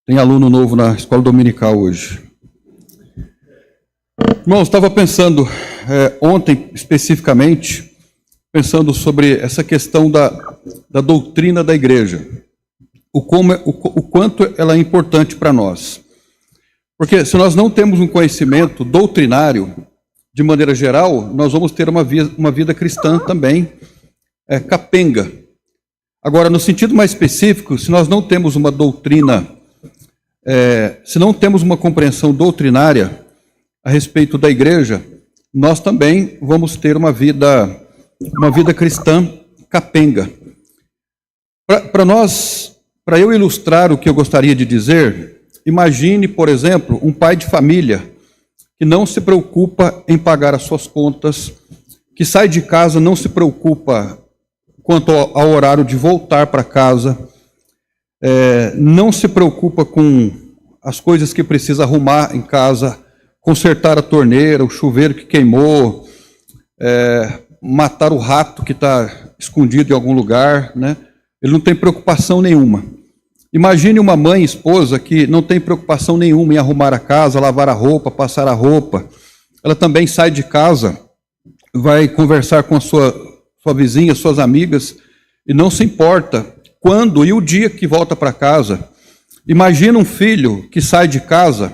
Tem aluno novo na escola dominical hoje. Irmãos, estava pensando, ontem especificamente, pensando sobre essa questão da doutrina da igreja. O quanto ela é importante para nós. Porque se nós não temos um conhecimento doutrinário, de maneira geral, nós vamos ter uma vida cristã também capenga. Agora, no sentido mais específico, se nós não temos uma doutrina, se não temos uma compreensão doutrinária a respeito da igreja, nós também vamos ter uma vida cristã capenga. Para eu ilustrar o que eu gostaria de dizer, imagine, por exemplo, um pai de família que não se preocupa em pagar as suas contas, que sai de casa, não se preocupa quanto ao horário de voltar para casa, não se preocupa com as coisas que precisa arrumar em casa, consertar a torneira, o chuveiro que queimou, matar o rato que está escondido em algum lugar, né? Ele não tem preocupação nenhuma. Imagine uma mãe, esposa, que não tem preocupação nenhuma em arrumar a casa, lavar a roupa, passar a roupa. Ela também sai de casa, vai conversar com a sua vizinha, suas amigas, e não se importa quando e o dia que volta para casa. Imagina um filho que sai de casa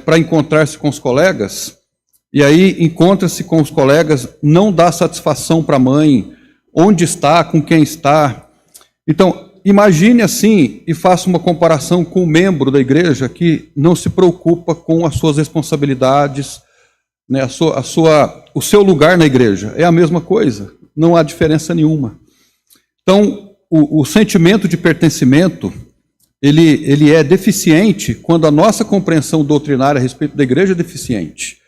para encontrar-se com os colegas, e aí encontra-se com os colegas, não dá satisfação para a mãe, onde está, com quem está. Então, imagine assim e faça uma comparação com um membro da igreja que não se preocupa com as suas responsabilidades, né, o seu lugar na igreja. É a mesma coisa, não há diferença nenhuma. Então, o sentimento de pertencimento, ele é deficiente quando a nossa compreensão doutrinária a respeito da igreja é deficiente.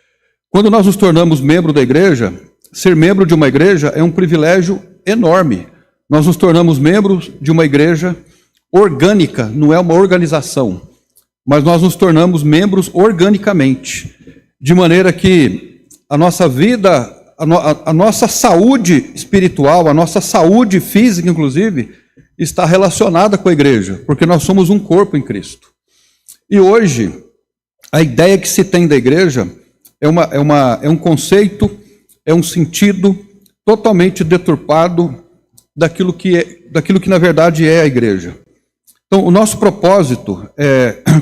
Quando nós nos tornamos membro da igreja, ser membro de uma igreja é um privilégio enorme. Nós nos tornamos membros de uma igreja orgânica, não é uma organização, mas nós nos tornamos membros organicamente, de maneira que a nossa vida, a nossa saúde espiritual, a nossa saúde física, inclusive, está relacionada com a igreja, porque nós somos um corpo em Cristo. E hoje, a ideia que se tem da igreja é um conceito, é um sentido totalmente deturpado daquilo que na verdade é a igreja. Então, o nosso propósito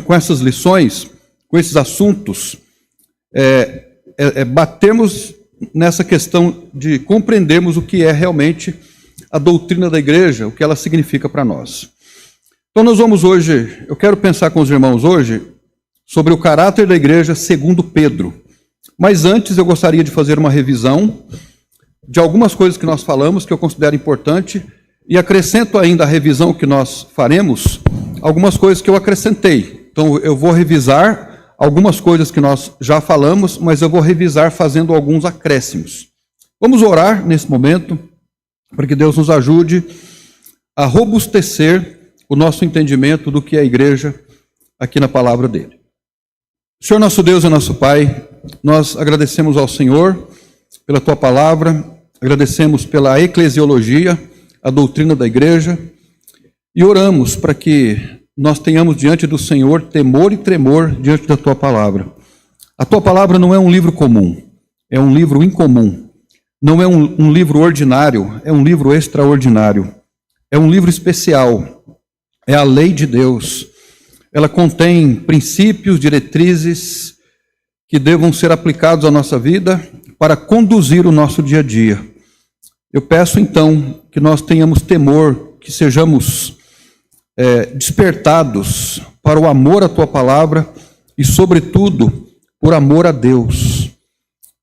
com essas lições, com esses assuntos, batermos nessa questão de compreendermos o que é realmente a doutrina da igreja, o que ela significa para nós. Então, nós vamos hoje, eu quero pensar com os irmãos hoje sobre o caráter da igreja segundo Pedro. Mas antes eu gostaria de fazer uma revisão de algumas coisas que nós falamos, que eu considero importante, e acrescento ainda a revisão que nós faremos, algumas coisas que eu acrescentei. Então, eu vou revisar algumas coisas que nós já falamos, mas eu vou revisar fazendo alguns acréscimos. Vamos orar nesse momento, para que Deus nos ajude a robustecer o nosso entendimento do que é a igreja aqui na palavra dele. Senhor nosso Deus e nosso Pai, nós agradecemos ao Senhor pela tua palavra, agradecemos pela eclesiologia, a doutrina da igreja, e oramos para que nós tenhamos diante do Senhor temor e tremor diante da tua palavra. A tua palavra não é um livro comum, é um livro incomum. Não é um livro ordinário, é um livro extraordinário. É um livro especial, é a lei de Deus. Ela contém princípios, diretrizes que devam ser aplicados à nossa vida para conduzir o nosso dia a dia. Eu peço então que nós tenhamos temor, que sejamos despertados para o amor à tua palavra e, sobretudo, por amor a Deus.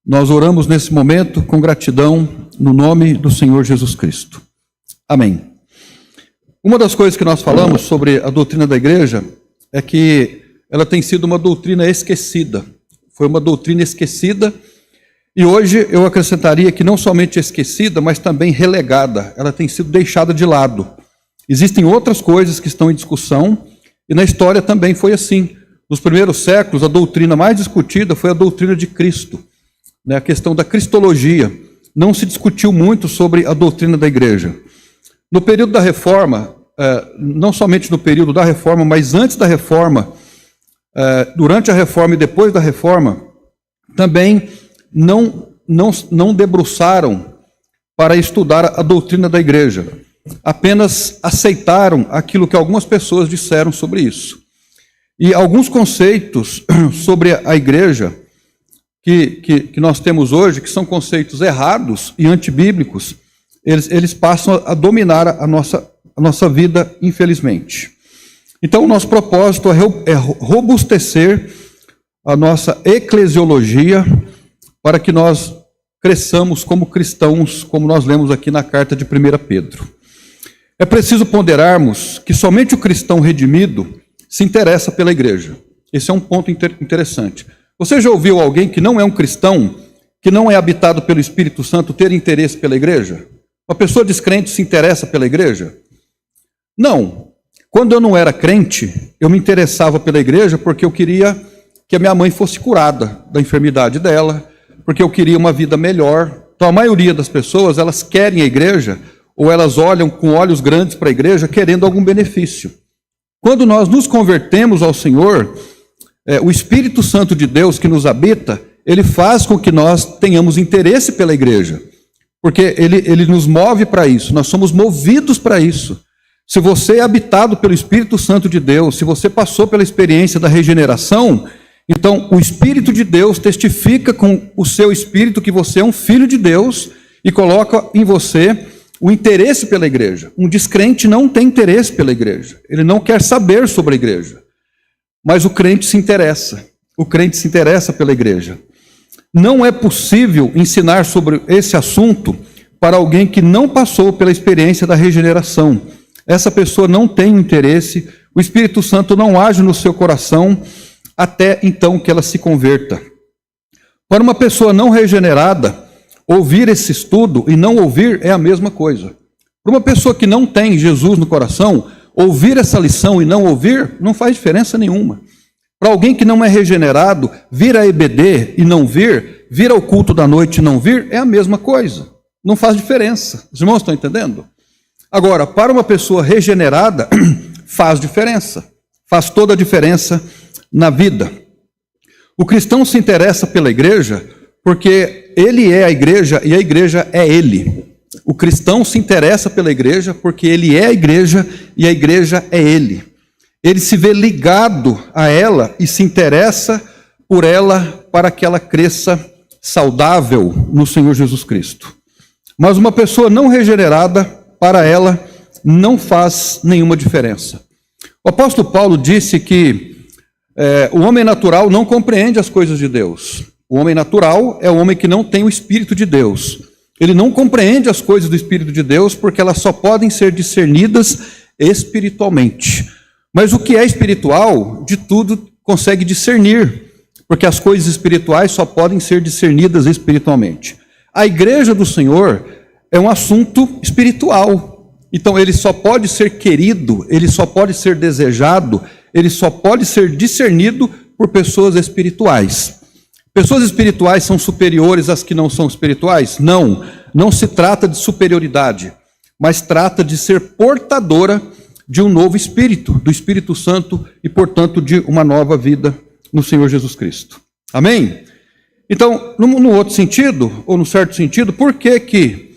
Nós oramos nesse momento com gratidão no nome do Senhor Jesus Cristo. Amém. Uma das coisas que nós falamos sobre a doutrina da igreja é que ela tem sido uma doutrina esquecida. Foi uma doutrina esquecida e hoje eu acrescentaria que não somente esquecida, mas também relegada. Ela tem sido deixada de lado. Existem outras coisas que estão em discussão e na história também foi assim. Nos primeiros séculos, a doutrina mais discutida foi a doutrina de Cristo. A questão da cristologia. Não se discutiu muito sobre a doutrina da igreja. No período da Reforma, não somente no período da reforma, mas antes da reforma, durante a reforma e depois da reforma, também não debruçaram para estudar a doutrina da igreja. Apenas aceitaram aquilo que algumas pessoas disseram sobre isso. E alguns conceitos sobre a igreja que nós temos hoje, que são conceitos errados e antibíblicos, eles passam a dominar a nossa vida, infelizmente. Então, o nosso propósito é robustecer a nossa eclesiologia para que nós cresçamos como cristãos, como nós lemos aqui na carta de 1 Pedro. É preciso ponderarmos que somente o cristão redimido se interessa pela igreja. Esse é um ponto interessante. Você já ouviu alguém que não é um cristão, que não é habitado pelo Espírito Santo, ter interesse pela igreja? Uma pessoa descrente se interessa pela igreja? Não. Quando eu não era crente, eu me interessava pela igreja porque eu queria que a minha mãe fosse curada da enfermidade dela, porque eu queria uma vida melhor. Então a maioria das pessoas, elas querem a igreja, ou elas olham com olhos grandes para a igreja querendo algum benefício. Quando nós nos convertemos ao Senhor, o Espírito Santo de Deus que nos habita, ele faz com que nós tenhamos interesse pela igreja, porque ele nos move para isso, nós somos movidos para isso. Se você é habitado pelo Espírito Santo de Deus, se você passou pela experiência da regeneração, então o Espírito de Deus testifica com o seu espírito que você é um filho de Deus e coloca em você o interesse pela igreja. Um descrente não tem interesse pela igreja, ele não quer saber sobre a igreja, mas o crente se interessa pela igreja. Não é possível ensinar sobre esse assunto para alguém que não passou pela experiência da regeneração. Essa pessoa não tem interesse, o Espírito Santo não age no seu coração até então que ela se converta. Para uma pessoa não regenerada, ouvir esse estudo e não ouvir é a mesma coisa. Para uma pessoa que não tem Jesus no coração, ouvir essa lição e não ouvir não faz diferença nenhuma. Para alguém que não é regenerado, vir a EBD e não vir ao culto da noite e não vir, é a mesma coisa. Não faz diferença. Os irmãos estão entendendo? Agora, para uma pessoa regenerada, faz diferença. Faz toda a diferença na vida. O cristão se interessa pela igreja porque ele é a igreja e a igreja é ele. O cristão se interessa pela igreja porque ele é a igreja e a igreja é ele. Ele se vê ligado a ela e se interessa por ela para que ela cresça saudável no Senhor Jesus Cristo. Mas uma pessoa não regenerada, para ela, não faz nenhuma diferença. O apóstolo Paulo disse que o homem natural não compreende as coisas de Deus. O homem natural é o homem que não tem o Espírito de Deus. Ele não compreende as coisas do Espírito de Deus porque elas só podem ser discernidas espiritualmente. Mas o que é espiritual, de tudo consegue discernir, porque as coisas espirituais só podem ser discernidas espiritualmente. A igreja do Senhor é um assunto espiritual. Então ele só pode ser querido, ele só pode ser desejado, ele só pode ser discernido por pessoas espirituais. Pessoas espirituais são superiores às que não são espirituais? Não se trata de superioridade, mas trata de ser portadora de um novo Espírito, do Espírito Santo e, portanto, de uma nova vida no Senhor Jesus Cristo. Amém? Então, no outro sentido, ou no certo sentido, por que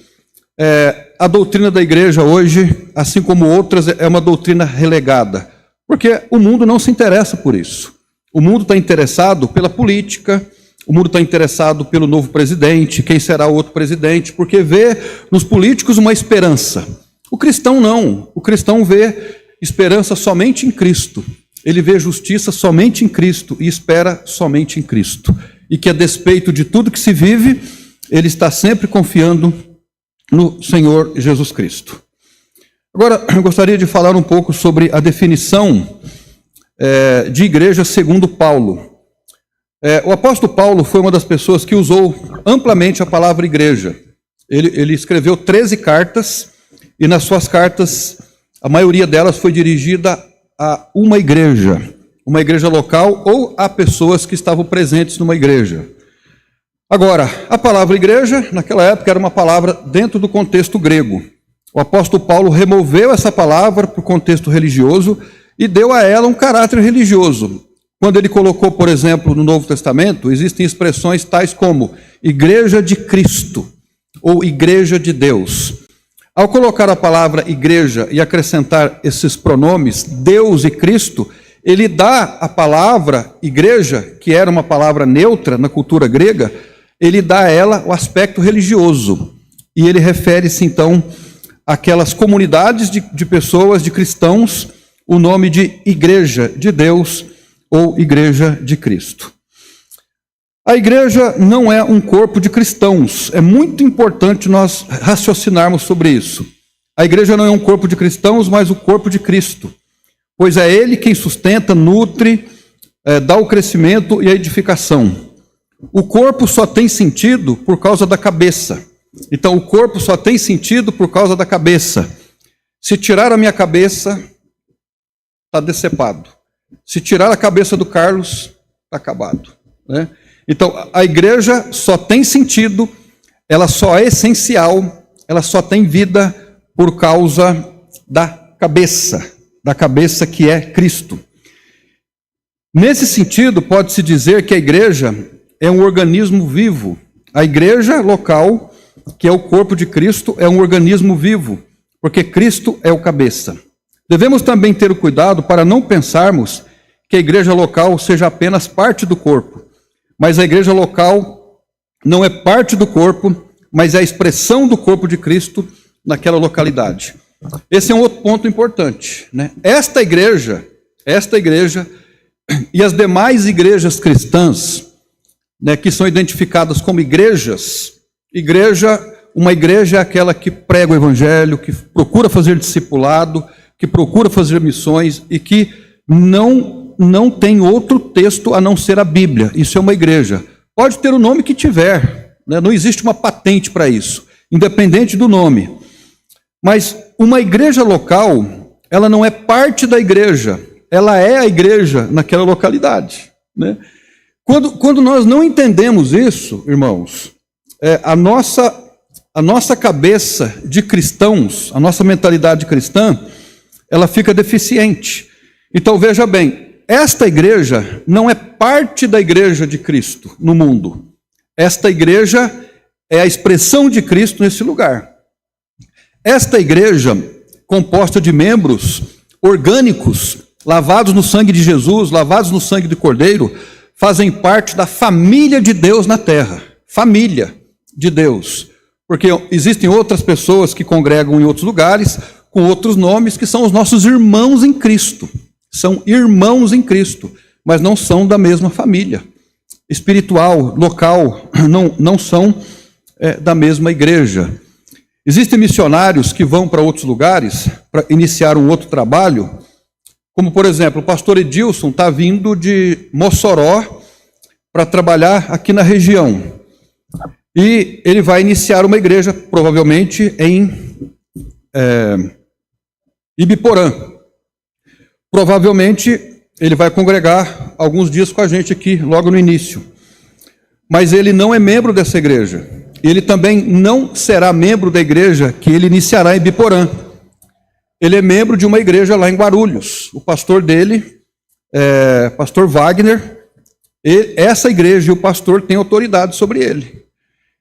a doutrina da igreja hoje, assim como outras, é uma doutrina relegada? Porque o mundo não se interessa por isso. O mundo está interessado pela política, o mundo está interessado pelo novo presidente, quem será o outro presidente, porque vê nos políticos uma esperança. O cristão não. O cristão vê esperança somente em Cristo. Ele vê justiça somente em Cristo e espera somente em Cristo. E que a despeito de tudo que se vive, ele está sempre confiando no Senhor Jesus Cristo. Agora, eu gostaria de falar um pouco sobre a definição de igreja segundo Paulo. O apóstolo Paulo foi uma das pessoas que usou amplamente a palavra igreja. Ele escreveu 13 cartas, e nas suas cartas, a maioria delas foi dirigida a uma igreja local ou a pessoas que estavam presentes numa igreja. Agora, a palavra igreja, naquela época, era uma palavra dentro do contexto grego. O apóstolo Paulo removeu essa palavra para o contexto religioso e deu a ela um caráter religioso. Quando ele colocou, por exemplo, no Novo Testamento, existem expressões tais como Igreja de Cristo ou Igreja de Deus. Ao colocar a palavra igreja e acrescentar esses pronomes, Deus e Cristo, ele dá a palavra igreja, que era uma palavra neutra na cultura grega, ele dá a ela o aspecto religioso. E ele refere-se, então, àquelas comunidades de pessoas, de cristãos, o nome de Igreja de Deus ou Igreja de Cristo. A igreja não é um corpo de cristãos. É muito importante nós raciocinarmos sobre isso. A igreja não é um corpo de cristãos, mas o corpo de Cristo. Pois é Ele quem sustenta, nutre, dá o crescimento e a edificação. O corpo só tem sentido por causa da cabeça. Então, o corpo só tem sentido por causa da cabeça. Se tirar a minha cabeça, está decepado. Se tirar a cabeça do Carlos, está acabado, né? Então, a igreja só tem sentido, ela só é essencial, ela só tem vida por causa da cabeça que é Cristo. Nesse sentido, pode-se dizer que a igreja é um organismo vivo. A igreja local, que é o corpo de Cristo, é um organismo vivo, porque Cristo é o cabeça. Devemos também ter o cuidado para não pensarmos que a igreja local seja apenas parte do corpo. Mas a igreja local não é parte do corpo, mas é a expressão do corpo de Cristo naquela localidade. Esse é um outro ponto importante, né? Esta igreja e as demais igrejas cristãs, né, que são identificadas como igrejas, uma igreja é aquela que prega o evangelho, que procura fazer discipulado, que procura fazer missões e que não tem outro texto a não ser a Bíblia. Isso é uma igreja. Pode ter o nome que tiver, né? Não existe uma patente para isso, independente do nome. Mas uma igreja local, ela não é parte da igreja, ela é a igreja naquela localidade, né? Quando nós não entendemos isso, irmãos, a nossa cabeça de cristãos, a nossa mentalidade cristã, ela fica deficiente. Então veja bem, esta igreja não é parte da igreja de Cristo no mundo. Esta igreja é a expressão de Cristo nesse lugar. Esta igreja, composta de membros orgânicos, lavados no sangue de Jesus, lavados no sangue do Cordeiro, fazem parte da família de Deus na terra. Família de Deus. Porque existem outras pessoas que congregam em outros lugares, com outros nomes, que são os nossos irmãos em Cristo. São irmãos em Cristo, mas não são da mesma família. Espiritual, local, não são da mesma igreja. Existem missionários que vão para outros lugares para iniciar um outro trabalho, como, por exemplo, o pastor Edilson está vindo de Mossoró para trabalhar aqui na região. E ele vai iniciar uma igreja, provavelmente, em Ibiporã. Provavelmente ele vai congregar alguns dias com a gente aqui, logo no início. Mas ele não é membro dessa igreja. Ele também não será membro da igreja que ele iniciará em Ibiporã. Ele é membro de uma igreja lá em Guarulhos. O pastor dele, pastor Wagner, essa igreja e o pastor têm autoridade sobre ele.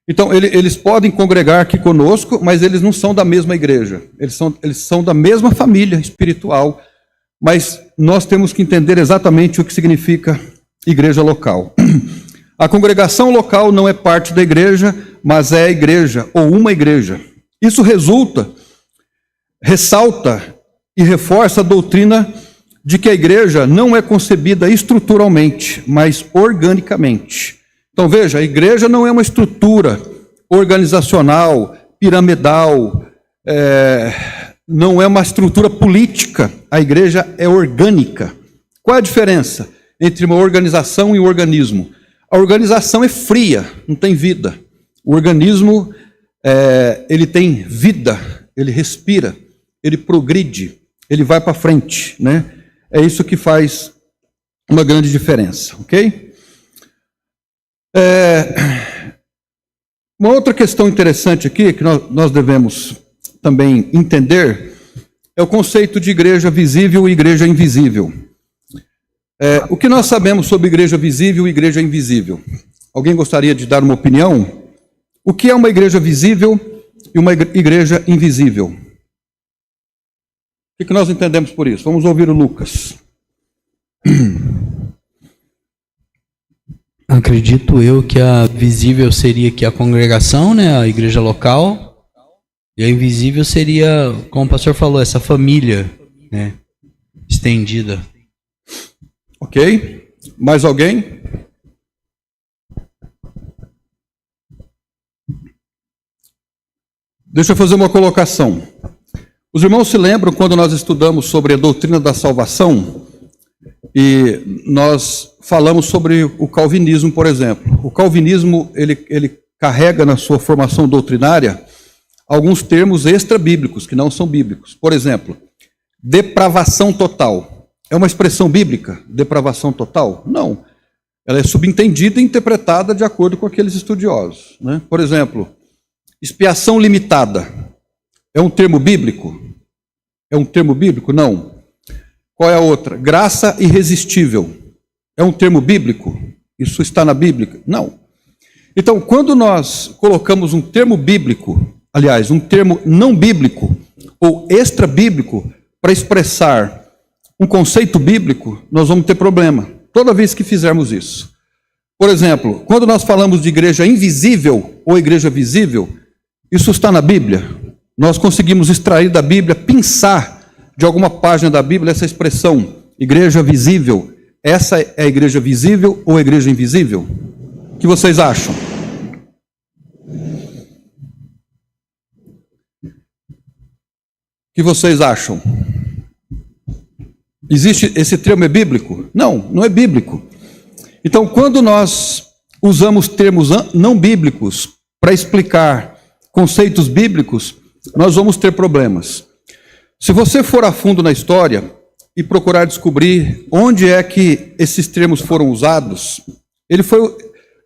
Então, eles podem congregar aqui conosco, mas eles não são da mesma igreja. Eles são da mesma família espiritual, mas nós temos que entender exatamente o que significa igreja local. A congregação local não é parte da igreja, mas é a igreja, ou uma igreja. Isso ressalta e reforça a doutrina de que a igreja não é concebida estruturalmente, mas organicamente. Então veja, a igreja não é uma estrutura organizacional, piramidal, não é uma estrutura política, a igreja é orgânica. Qual é a diferença entre uma organização e um organismo? A organização é fria, não tem vida. O organismo, ele tem vida, ele respira, ele progride, ele vai para frente, né? É isso que faz uma grande diferença, ok? Uma outra questão interessante aqui, que nós devemos também entender é o conceito de igreja visível e igreja invisível. O que nós sabemos sobre igreja visível e igreja invisível? Alguém gostaria de dar uma opinião? O que é uma igreja visível e uma igreja invisível? O que nós entendemos por isso? Vamos ouvir o Lucas. Acredito eu que a visível seria que a congregação, né, a igreja local, e a invisível seria, como o pastor falou, essa família, né, estendida. Ok? Mais alguém? Deixa eu fazer uma colocação. Os irmãos se lembram quando nós estudamos sobre a doutrina da salvação e nós falamos sobre o calvinismo, por exemplo. O calvinismo, ele carrega na sua formação doutrinária alguns termos extra-bíblicos, que não são bíblicos. Por exemplo, depravação total. É uma expressão bíblica, depravação total? Não. Ela é subentendida e interpretada de acordo com aqueles estudiosos, né? Por exemplo, expiação limitada. É um termo bíblico? É um termo bíblico? Não. Qual é a outra? Graça irresistível. É um termo bíblico? Isso está na Bíblia? Não. Então, quando nós colocamos um termo bíblico, aliás, um termo não bíblico ou extra-bíblico para expressar um conceito bíblico, nós vamos ter problema toda vez que fizermos isso. Por exemplo, quando nós falamos de igreja invisível ou igreja visível, isso está na Bíblia. Nós conseguimos extrair da Bíblia, pinçar de alguma página da Bíblia essa expressão, igreja visível. Essa é a igreja visível ou a igreja invisível? O que vocês acham? O que vocês acham? Existe esse termo é bíblico? Não, não é bíblico. Então, quando nós usamos termos não bíblicos para explicar conceitos bíblicos, nós vamos ter problemas. Se você for a fundo na história e procurar descobrir onde é que esses termos foram usados,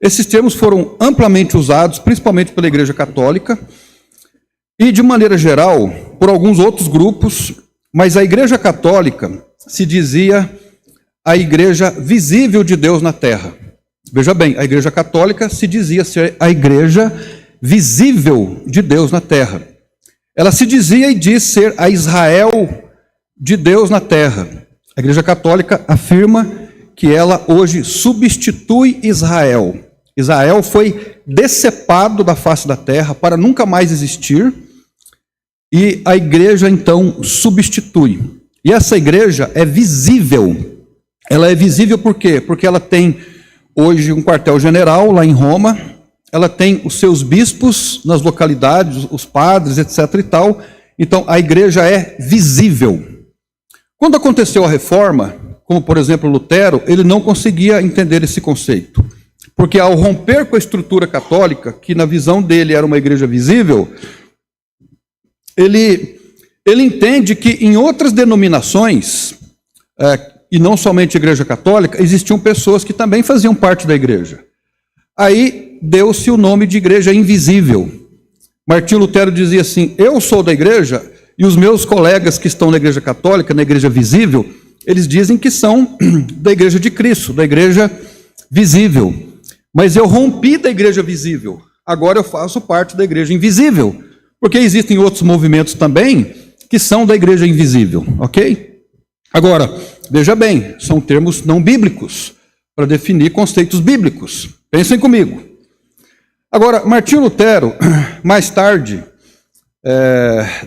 esses termos foram amplamente usados, principalmente pela Igreja Católica, e de maneira geral, por alguns outros grupos, mas a Igreja Católica se dizia a igreja visível de Deus na terra. Veja bem, a Igreja Católica se dizia ser a igreja visível de Deus na terra. Ela se dizia e diz ser a Israel de Deus na terra. A Igreja Católica afirma que ela hoje substitui Israel. Israel foi decepado da face da terra para nunca mais existir, e a igreja então substitui. E essa igreja é visível. Ela é visível por quê? Porque ela tem hoje um quartel-general lá em Roma, ela tem os seus bispos nas localidades, os padres, etc. e tal. Então, a igreja é visível. Quando aconteceu a reforma, como por exemplo Lutero, ele não conseguia entender esse conceito. Porque ao romper com a estrutura católica, que na visão dele era uma igreja visível, ele entende que em outras denominações, e não somente a Igreja Católica, existiam pessoas que também faziam parte da igreja. Aí deu-se o nome de igreja invisível. Martinho Lutero dizia assim: eu sou da igreja, e os meus colegas que estão na Igreja Católica, na igreja visível, eles dizem que são da igreja de Cristo, da igreja visível. Mas eu rompi da igreja visível, agora eu faço parte da igreja invisível. Porque existem outros movimentos também que são da igreja invisível, ok? Agora, veja bem, são termos não bíblicos para definir conceitos bíblicos. Pensem comigo. Agora, Martinho Lutero, mais tarde,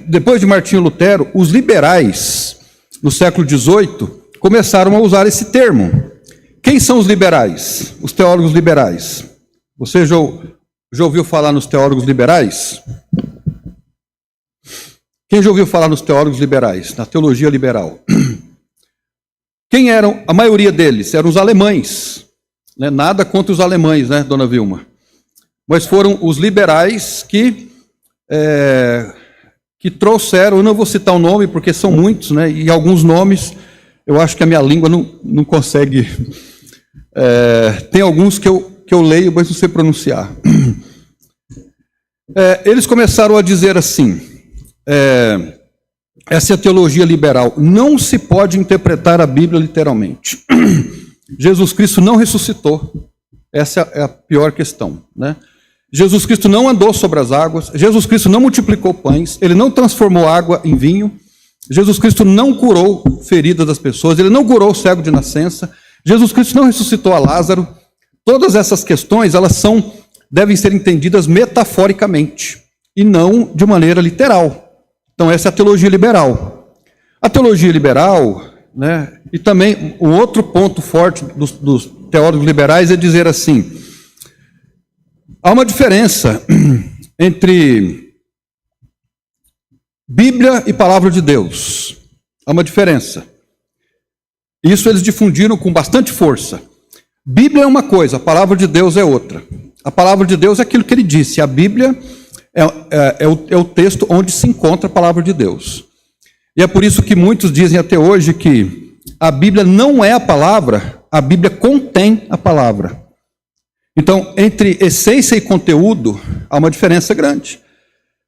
depois de Martinho Lutero, os liberais no século XVIII começaram a usar esse termo. Quem são os liberais? Os teólogos liberais. Você já ouviu falar nos teólogos liberais? Quem já ouviu falar nos teólogos liberais, na teologia liberal? Quem eram? A maioria deles eram os alemães. Né? Nada contra os alemães, né, dona Vilma? Mas foram os liberais que trouxeram, eu não vou citar o nome porque são muitos, né, e alguns nomes eu acho que a minha língua não consegue. Tem alguns que eu leio, mas não sei pronunciar. Eles começaram a dizer assim: essa é a teologia liberal. Não se pode interpretar a Bíblia literalmente. Jesus Cristo não ressuscitou. Essa é a pior questão, né? Jesus Cristo não andou sobre as águas. Jesus Cristo não multiplicou pães. Ele não transformou água em vinho. Jesus Cristo não curou feridas das pessoas. Ele não curou o cego de nascença. Jesus Cristo não ressuscitou a Lázaro. Todas essas questões, devem ser entendidas metaforicamente e não de maneira literal. Então, essa é a teologia liberal. A teologia liberal, né, e também o outro ponto forte dos teólogos liberais é dizer assim: há uma diferença entre Bíblia e Palavra de Deus. Há uma diferença. Isso eles difundiram com bastante força. Bíblia é uma coisa, a Palavra de Deus é outra. A Palavra de Deus é aquilo que ele disse. A Bíblia é o texto onde se encontra a Palavra de Deus. E é por isso que muitos dizem até hoje que a Bíblia não é a palavra, a Bíblia contém a palavra. Então, entre essência e conteúdo, há uma diferença grande.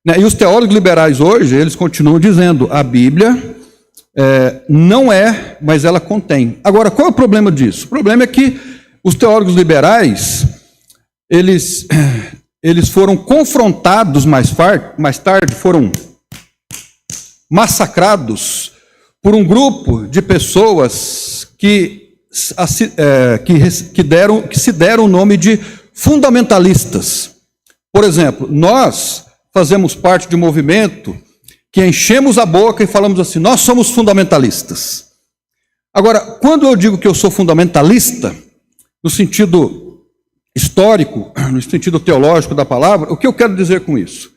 E os teólogos liberais hoje, eles continuam dizendo, a Bíblia não é, mas ela contém. Agora, qual é o problema disso? O problema é que os teólogos liberais, eles foram confrontados mais tarde, foram massacrados por um grupo de pessoas que se deram o nome de fundamentalistas. Por exemplo, nós fazemos parte de um movimento que enchemos a boca e falamos assim: nós somos fundamentalistas. Agora, quando eu digo que eu sou fundamentalista, no sentido histórico, no sentido teológico da palavra, o que eu quero dizer com isso?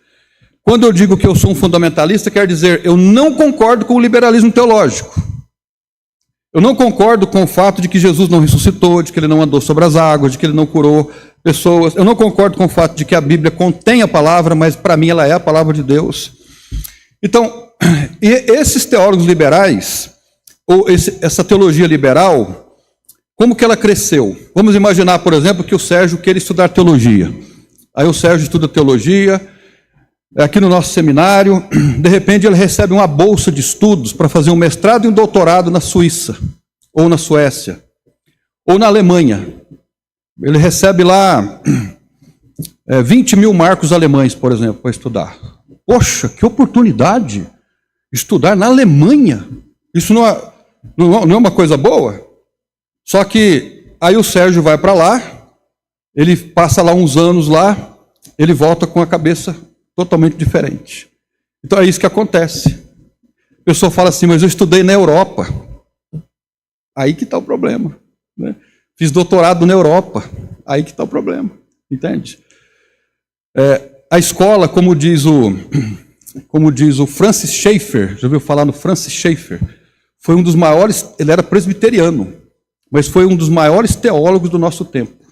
Quando eu digo que eu sou um fundamentalista, quer dizer, eu não concordo com o liberalismo teológico. Eu não concordo com o fato de que Jesus não ressuscitou, de que ele não andou sobre as águas, de que ele não curou pessoas. Eu não concordo com o fato de que a Bíblia contém a palavra, mas para mim ela é a palavra de Deus. Então, esses teólogos liberais, ou essa teologia liberal, como que ela cresceu? Vamos imaginar, por exemplo, que o Sérgio queira estudar teologia. Aí o Sérgio estuda teologia, aqui no nosso seminário, de repente ele recebe uma bolsa de estudos para fazer um mestrado e um doutorado na Suíça, ou na Suécia, ou na Alemanha. Ele recebe lá 20 mil marcos alemães, por exemplo, para estudar. Poxa, que oportunidade! Estudar na Alemanha. Isso não é uma coisa boa? Só que aí o Sérgio vai para lá, ele passa lá uns anos lá, ele volta com a cabeça totalmente diferente. Então é isso que acontece. A pessoa fala assim, mas eu estudei na Europa. Aí que está o problema, né? Fiz doutorado na Europa. Aí que está o problema, entende? A escola, como diz o Francis Schaeffer, já ouviu falar no Francis Schaeffer? Foi um dos maiores, ele era presbiteriano, mas foi um dos maiores teólogos do nosso tempo,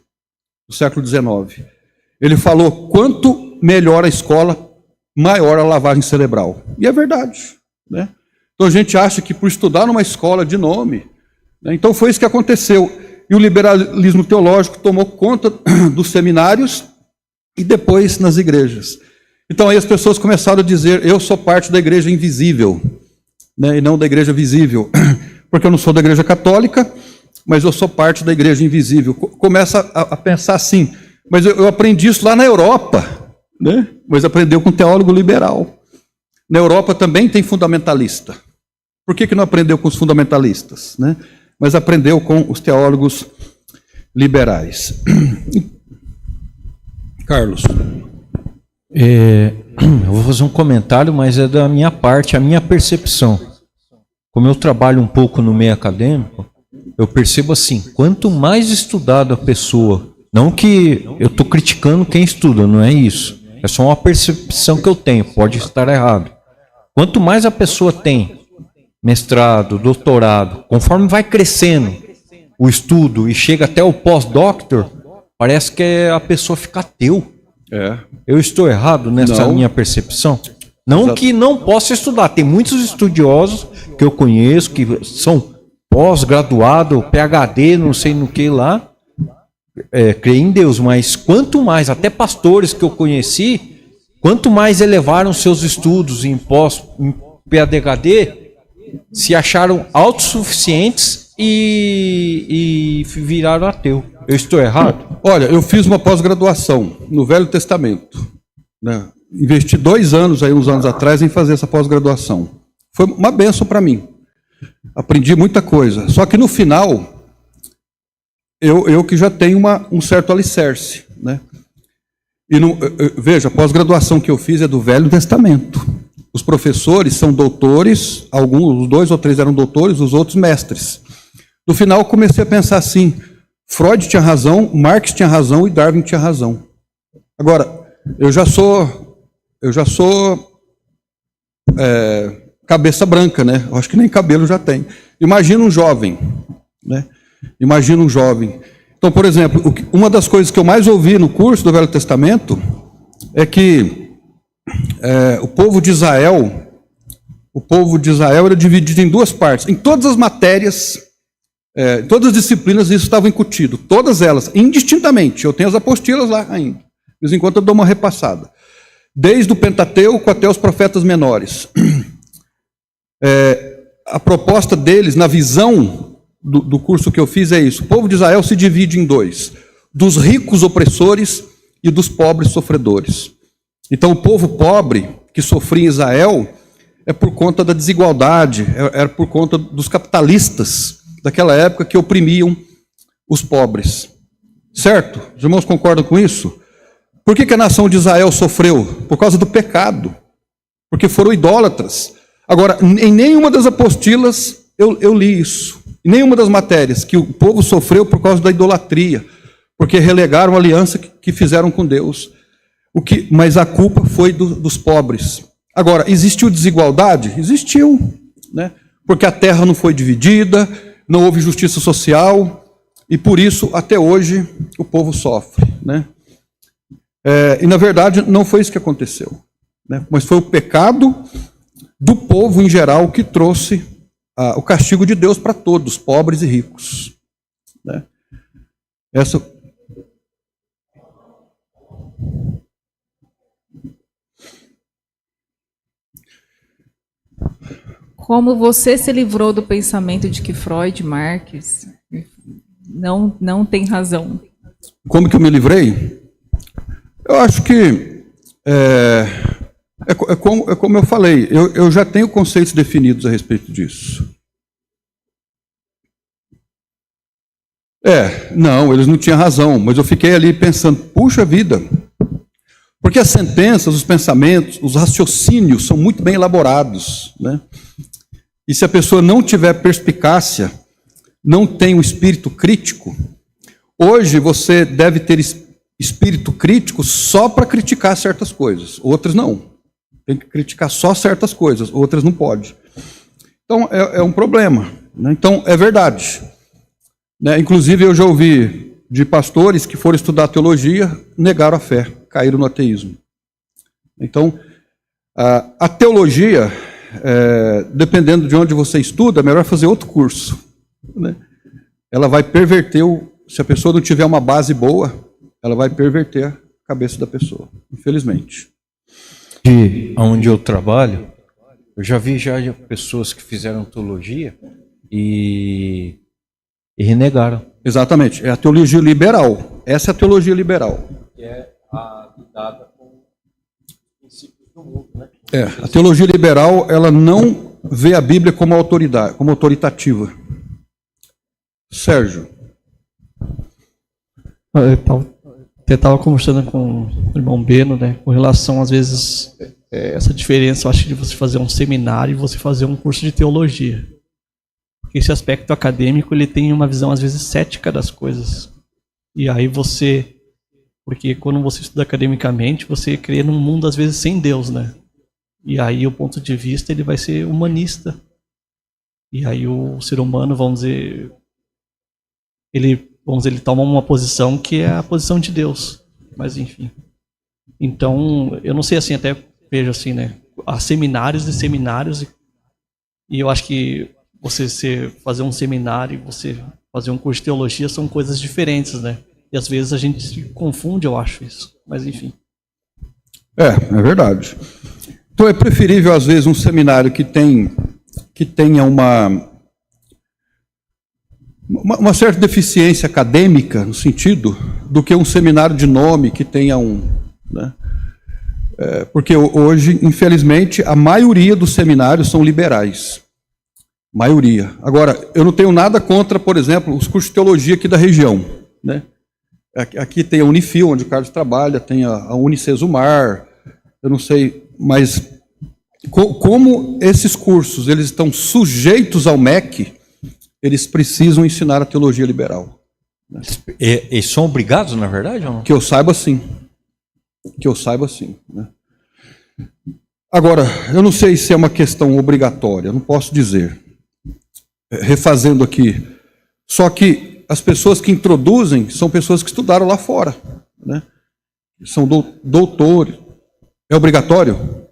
do século XIX. Ele falou, quanto melhor a escola, maior a lavagem cerebral. E é verdade, né? Então a gente acha que por estudar numa escola de nome, né? Então foi isso que aconteceu. E o liberalismo teológico tomou conta dos seminários e depois nas igrejas. Então aí as pessoas começaram a dizer, eu sou parte da igreja invisível, né? E não da igreja visível, porque eu não sou da igreja católica, mas eu sou parte da igreja invisível. Começa a pensar assim, mas eu aprendi isso lá na Europa, né? Mas aprendeu com um teólogo liberal. Na Europa também tem fundamentalista. Por que não aprendeu com os fundamentalistas, né? Mas aprendeu com os teólogos liberais. Carlos. Eu vou fazer um comentário, mas é da minha parte, a minha percepção. Como eu trabalho um pouco no meio acadêmico, eu percebo assim, quanto mais estudado a pessoa, não que eu estou criticando quem estuda, não é isso. É só uma percepção que eu tenho, pode estar errado. Quanto mais a pessoa tem mestrado, doutorado, conforme vai crescendo o estudo e chega até o pós-doctor, parece que a pessoa fica ateu. Eu estou errado nessa minha percepção? Não. Exato. Que não possa estudar. Tem muitos estudiosos que eu conheço que são pós-graduado, PhD, não sei no que lá, creio em Deus, mas quanto mais, até pastores que eu conheci, quanto mais elevaram seus estudos em PhD, se acharam autossuficientes e viraram ateu. Eu estou errado? Olha, eu fiz uma pós-graduação no Velho Testamento, né? Investi 2 anos, aí, uns anos atrás, em fazer essa pós-graduação. Foi uma bênção para mim. Aprendi muita coisa. Só que no final, eu que já tenho um certo alicerce, né? E veja, a pós-graduação que eu fiz é do Velho Testamento. Os professores são doutores, alguns, 2 ou 3 eram doutores, os outros mestres. No final, eu comecei a pensar assim: Freud tinha razão, Marx tinha razão e Darwin tinha razão. Agora, eu já sou cabeça branca, né? Eu acho que nem cabelo já tem. Imagina um jovem, né? Imagina um jovem. Então, por exemplo, uma das coisas que eu mais ouvi no curso do Velho Testamento é que o povo de Israel era dividido em 2 partes. Em todas as matérias, todas as disciplinas, isso estava incutido. Todas elas, indistintamente. Eu tenho as apostilas lá ainda. De vez em quando eu dou uma repassada. Desde o Pentateuco até os profetas menores. A proposta deles, na visão do curso que eu fiz, é isso: o povo de Israel se divide em 2, dos ricos opressores e dos pobres sofredores. Então, o povo pobre que sofria em Israel é por conta da desigualdade, era por conta dos capitalistas daquela época que oprimiam os pobres. Certo? Os irmãos concordam com isso? Por que a nação de Israel sofreu? Por causa do pecado. Porque foram idólatras. Agora, em nenhuma das apostilas eu li isso. Em nenhuma das matérias que o povo sofreu por causa da idolatria. Porque relegaram a aliança que fizeram com Deus. Mas a culpa foi dos pobres. Agora, existiu desigualdade? Existiu. Né? Porque a terra não foi dividida, não houve justiça social. E por isso, até hoje, o povo sofre. Né? E, na verdade, não foi isso que aconteceu, né? Mas foi o pecado do povo em geral que trouxe o castigo de Deus para todos, pobres e ricos. Né? Como você se livrou do pensamento de que Freud, Marx não tem razão? Como que eu me livrei? Eu acho que como eu falei, eu já tenho conceitos definidos a respeito disso. Não, eles não tinham razão, mas eu fiquei ali pensando, puxa vida, porque as sentenças, os pensamentos, os raciocínios são muito bem elaborados, né? E se a pessoa não tiver perspicácia, não tem um espírito crítico, hoje você deve ter espírito crítico só para criticar certas coisas, outras não. Tem que criticar só certas coisas, outras não pode. Então, é um problema. Né? Então, é verdade. Né? Inclusive, eu já ouvi de pastores que foram estudar teologia, negaram a fé, caíram no ateísmo. Então, a teologia, dependendo de onde você estuda, é melhor fazer outro curso. Né? Ela vai perverter, se a pessoa não tiver uma base boa, ela vai perverter a cabeça da pessoa, infelizmente. Onde eu trabalho, eu já vi pessoas que fizeram teologia e renegaram. Exatamente, é a teologia liberal. Essa é a teologia liberal. Que é a lidada com os princípios do mundo, né? A teologia liberal, ela não vê a Bíblia como autoridade, como autoritativa. Sérgio. Eu estava conversando com o irmão Beno, né, com relação, às vezes, essa diferença, eu acho, de você fazer um seminário e você fazer um curso de teologia. Porque esse aspecto acadêmico, ele tem uma visão, às vezes, cética das coisas. E aí porque quando você estuda academicamente, você crê num mundo, às vezes, sem Deus, né? E aí o ponto de vista, ele vai ser humanista. E aí o ser humano, vamos dizer, ele toma uma posição que é a posição de Deus. Mas, enfim. Então, eu não sei, assim, até vejo assim, né? Há seminários e seminários. E eu acho que você fazer um seminário e você fazer um curso de teologia são coisas diferentes, né? E às vezes a gente se confunde, eu acho isso. Mas, enfim. É verdade. Então é preferível, às vezes, um seminário que tenha uma certa deficiência acadêmica, no sentido, do que um seminário de nome que tenha né? Porque hoje, infelizmente, a maioria dos seminários são liberais. Maioria. Agora, eu não tenho nada contra, por exemplo, os cursos de teologia aqui da região, né? Aqui tem a Unifil, onde o Carlos trabalha, tem a Unicesumar, eu não sei, mas como esses cursos eles estão sujeitos ao MEC, eles precisam ensinar a teologia liberal. Né? Eles são obrigados, na verdade, ou não? Que eu saiba, sim. Né? Agora, eu não sei se é uma questão obrigatória, não posso dizer. Refazendo aqui, só que as pessoas que introduzem são pessoas que estudaram lá fora, né? São doutores. É obrigatório?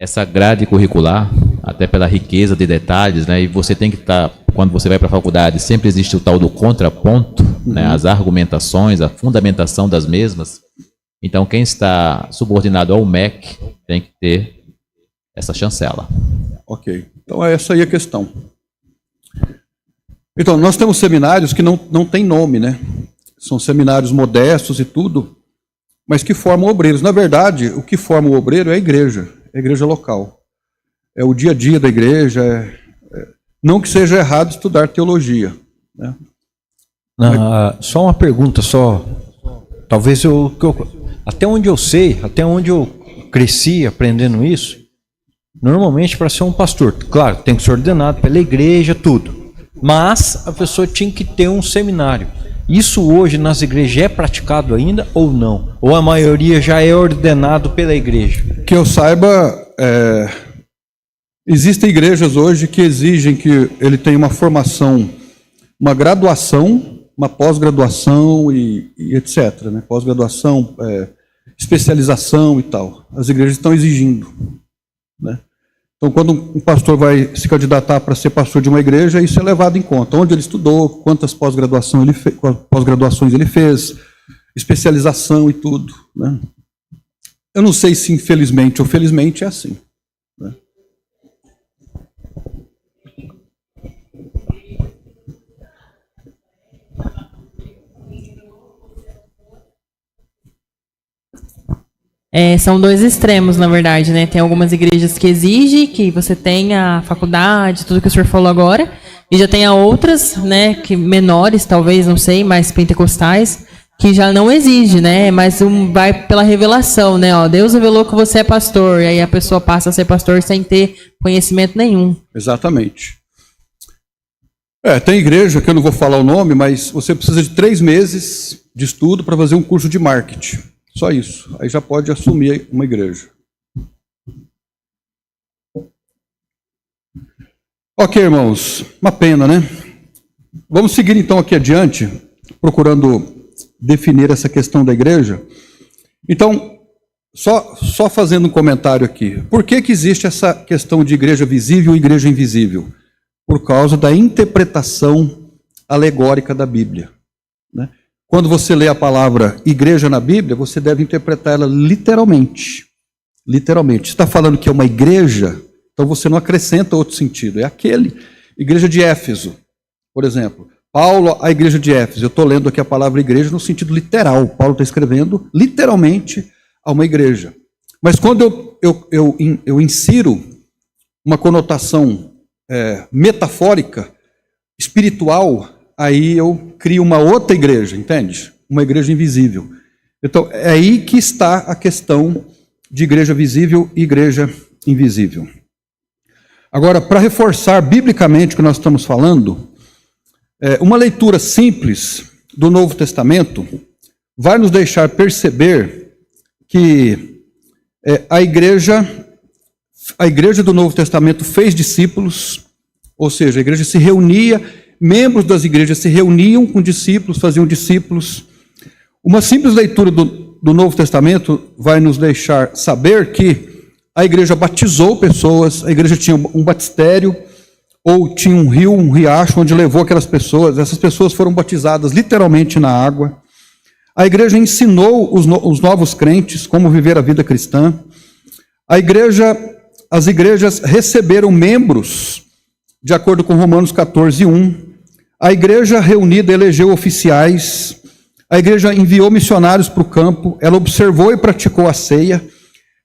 Essa grade curricular, até pela riqueza de detalhes, né? E você tem que estar, quando você vai para a faculdade, sempre existe o tal do contraponto, né? As argumentações, a fundamentação das mesmas. Então, quem está subordinado ao MEC tem que ter essa chancela. Ok. Então, essa aí é a questão. Então, nós temos seminários que não têm nome, né? São seminários modestos e tudo, mas que formam obreiros. Na verdade, o que forma o obreiro é a igreja local. É o dia a dia da igreja. Não que seja errado estudar teologia, né? Só uma pergunta, talvez até onde eu sei, até onde eu cresci aprendendo isso, normalmente para ser um pastor, claro, tem que ser ordenado pela igreja, tudo. Mas a pessoa tinha que ter um seminário. Isso hoje nas igrejas é praticado ainda ou não? Ou a maioria já é ordenado pela igreja? Que eu saiba, existem igrejas hoje que exigem que ele tenha uma formação, uma graduação, uma pós-graduação e etc. Né? Pós-graduação, especialização e tal. As igrejas estão exigindo, né? Então, quando um pastor vai se candidatar para ser pastor de uma igreja, isso é levado em conta. Onde ele estudou, quantas pós-graduações ele fez, especialização e tudo, né? Eu não sei se infelizmente ou felizmente é assim, né? São dois extremos, na verdade, né? Tem algumas igrejas que exigem que você tenha a faculdade, tudo que o senhor falou agora, e já tem outras, né, que menores, talvez, não sei, mais pentecostais, que já não exige, né? Mas vai pela revelação, né? Ó, Deus revelou que você é pastor, e aí a pessoa passa a ser pastor sem ter conhecimento nenhum. Exatamente. Tem igreja, que eu não vou falar o nome, mas você precisa de 3 meses de estudo para fazer um curso de marketing. Só isso. Aí já pode assumir uma igreja. Ok, irmãos. Uma pena, né? Vamos seguir então aqui adiante, procurando definir essa questão da igreja. Então, só fazendo um comentário aqui. Por que existe essa questão de igreja visível e igreja invisível? Por causa da interpretação alegórica da Bíblia, né? Quando você lê a palavra igreja na Bíblia, você deve interpretar ela literalmente. Literalmente. Se está falando que é uma igreja, então você não acrescenta outro sentido. É aquele. Igreja de Éfeso, por exemplo. Paulo, a igreja de Éfeso. Eu estou lendo aqui a palavra igreja no sentido literal. Paulo está escrevendo literalmente a uma igreja. Mas quando eu insiro uma conotação metafórica, espiritual, aí eu crio uma outra igreja, entende? Uma igreja invisível. Então, é aí que está a questão de igreja visível e igreja invisível. Agora, para reforçar biblicamente o que nós estamos falando, uma leitura simples do Novo Testamento vai nos deixar perceber que a igreja do Novo Testamento fez discípulos, ou seja, a igreja se reunia, membros das igrejas se reuniam com discípulos, faziam discípulos. Uma simples leitura do Novo Testamento vai nos deixar saber que a igreja batizou pessoas, a igreja tinha um batistério, ou tinha um rio, um riacho, onde levou aquelas pessoas. Essas pessoas foram batizadas literalmente na água. A igreja ensinou os novos crentes como viver a vida cristã. As igrejas receberam membros, de acordo com Romanos 14:1. A igreja reunida elegeu oficiais. A igreja enviou missionários para o campo. Ela observou e praticou a ceia.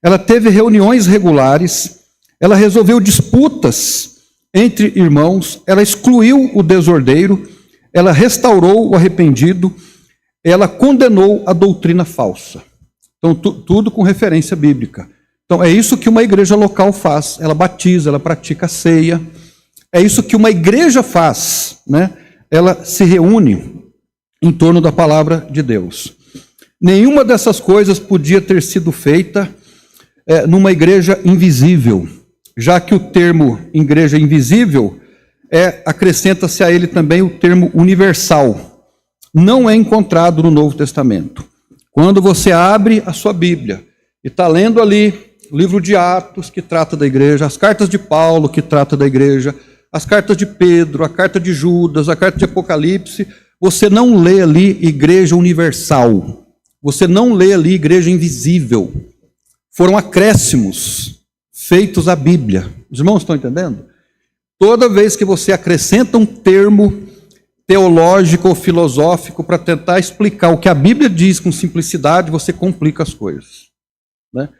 Ela teve reuniões regulares. Ela resolveu disputas entre irmãos. Ela excluiu o desordeiro. Ela restaurou o arrependido. Ela condenou a doutrina falsa. Então, tudo com referência bíblica. Então, é isso que uma igreja local faz. Ela batiza, ela pratica a ceia. É isso que uma igreja faz, né? Ela se reúne em torno da palavra de Deus. Nenhuma dessas coisas podia ter sido feita numa igreja invisível, já que o termo igreja invisível acrescenta-se a ele também o termo universal. Não é encontrado no Novo Testamento. Quando você abre a sua Bíblia e está lendo ali o livro de Atos, que trata da igreja, as cartas de Paulo, que trata da igreja, as cartas de Pedro, a carta de Judas, a carta de Apocalipse, você não lê ali igreja universal. Você não lê ali igreja invisível. Foram acréscimos feitos à Bíblia. Os irmãos estão entendendo? Toda vez que você acrescenta um termo teológico ou filosófico para tentar explicar o que a Bíblia diz com simplicidade, você complica as coisas, né?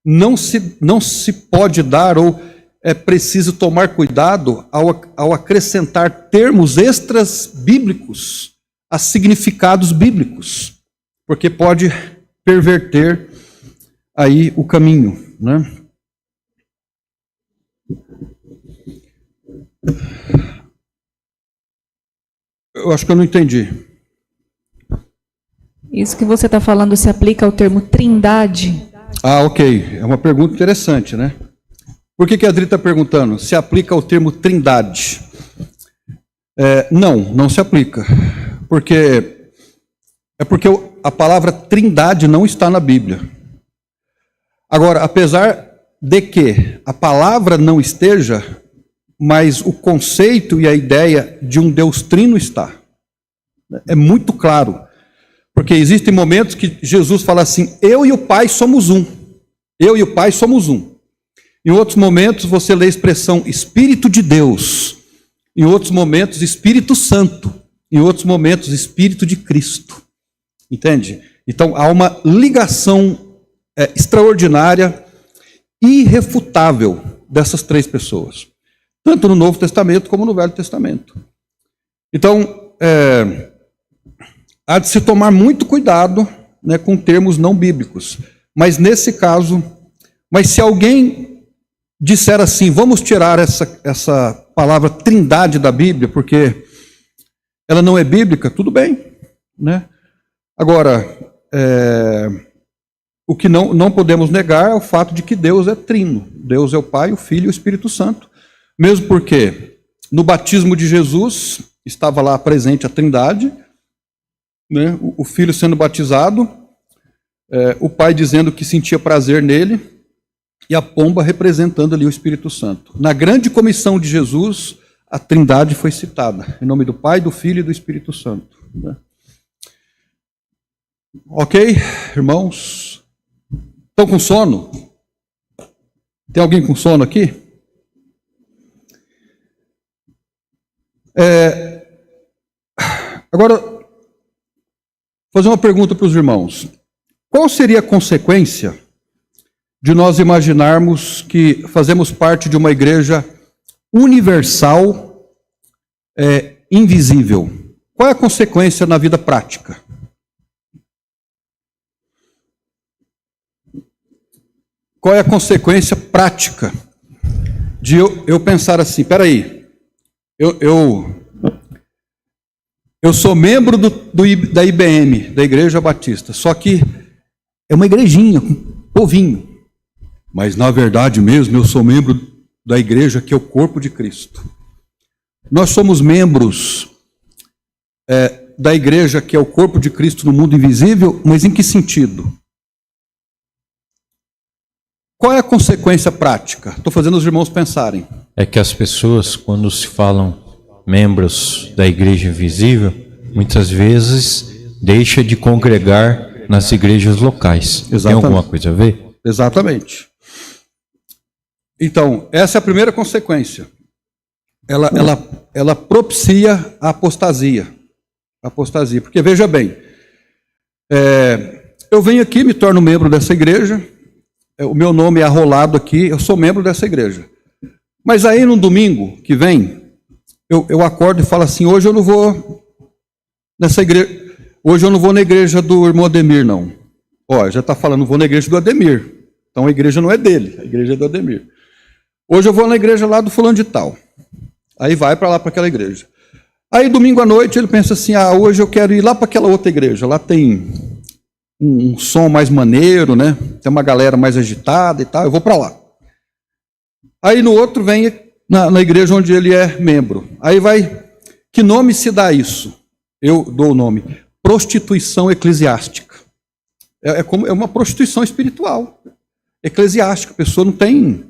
Não se pode dar, ou é preciso tomar cuidado ao acrescentar termos extras bíblicos a significados bíblicos, porque pode perverter aí o caminho, né? Eu acho que eu não entendi. Isso que você está falando se aplica ao termo trindade? Ah, ok. É uma pergunta interessante, né? Por que a Adri está perguntando? Se aplica ao termo trindade? Não se aplica. Porque a palavra trindade não está na Bíblia. Agora, apesar de que a palavra não esteja, mas o conceito e a ideia de um Deus trino está. É muito claro. Porque existem momentos que Jesus fala assim, eu e o Pai somos um. Eu e o Pai somos um. Em outros momentos você lê a expressão Espírito de Deus. Em outros momentos Espírito Santo. Em outros momentos Espírito de Cristo. Entende? Então há uma ligação extraordinária, irrefutável dessas três pessoas. Tanto no Novo Testamento como no Velho Testamento. Então, há de se tomar muito cuidado, né, com termos não bíblicos. Mas nesse caso, se alguém disser assim, vamos tirar essa palavra trindade da Bíblia, porque ela não é bíblica, tudo bem, né? Agora, o que não podemos negar é o fato de que Deus é trino. Deus é o Pai, o Filho e o Espírito Santo. Mesmo porque no batismo de Jesus estava lá presente a trindade, né? O Filho sendo batizado, o Pai dizendo que sentia prazer nele, e a pomba representando ali o Espírito Santo. Na grande comissão de Jesus, a trindade foi citada, em nome do Pai, do Filho e do Espírito Santo, né? Ok, irmãos? Estão com sono? Tem alguém com sono aqui? Agora, vou fazer uma pergunta para os irmãos. Qual seria a consequência de nós imaginarmos que fazemos parte de uma igreja universal, invisível? Qual é a consequência na vida prática? Qual é a consequência prática de eu pensar assim, peraí, eu sou membro da IBM, da Igreja Batista, só que é uma igrejinha, com povinho. Mas na verdade mesmo eu sou membro da igreja que é o corpo de Cristo. Nós somos membros da igreja que é o corpo de Cristo no mundo invisível, mas em que sentido? Qual é a consequência prática? Estou fazendo os irmãos pensarem. É que as pessoas, quando se falam membros da igreja invisível, muitas vezes deixa de congregar nas igrejas locais. Tem Exatamente. alguma coisa a ver? Exatamente. Então, essa é a primeira consequência. Ela propicia a apostasia. Apostasia. Porque, veja bem, eu venho aqui, me torno membro dessa igreja, o meu nome é arrolado aqui, eu sou membro dessa igreja. Mas aí, no domingo que vem, eu acordo e falo assim, hoje eu não vou nessa igreja, hoje eu não vou na igreja do irmão Ademir, não. Ó, já está falando, vou na igreja do Ademir. Então a igreja não é dele, a igreja é do Ademir. Hoje eu vou na igreja lá do fulano de tal. Aí vai para lá, para aquela igreja. Aí domingo à noite ele pensa assim, hoje eu quero ir lá para aquela outra igreja. Lá tem um som mais maneiro, né? Tem uma galera mais agitada e tal, eu vou para lá. Aí no outro vem na igreja onde ele é membro. Aí vai, que nome se dá isso? Eu dou o nome, prostituição eclesiástica. É uma prostituição espiritual, eclesiástica. A pessoa não tem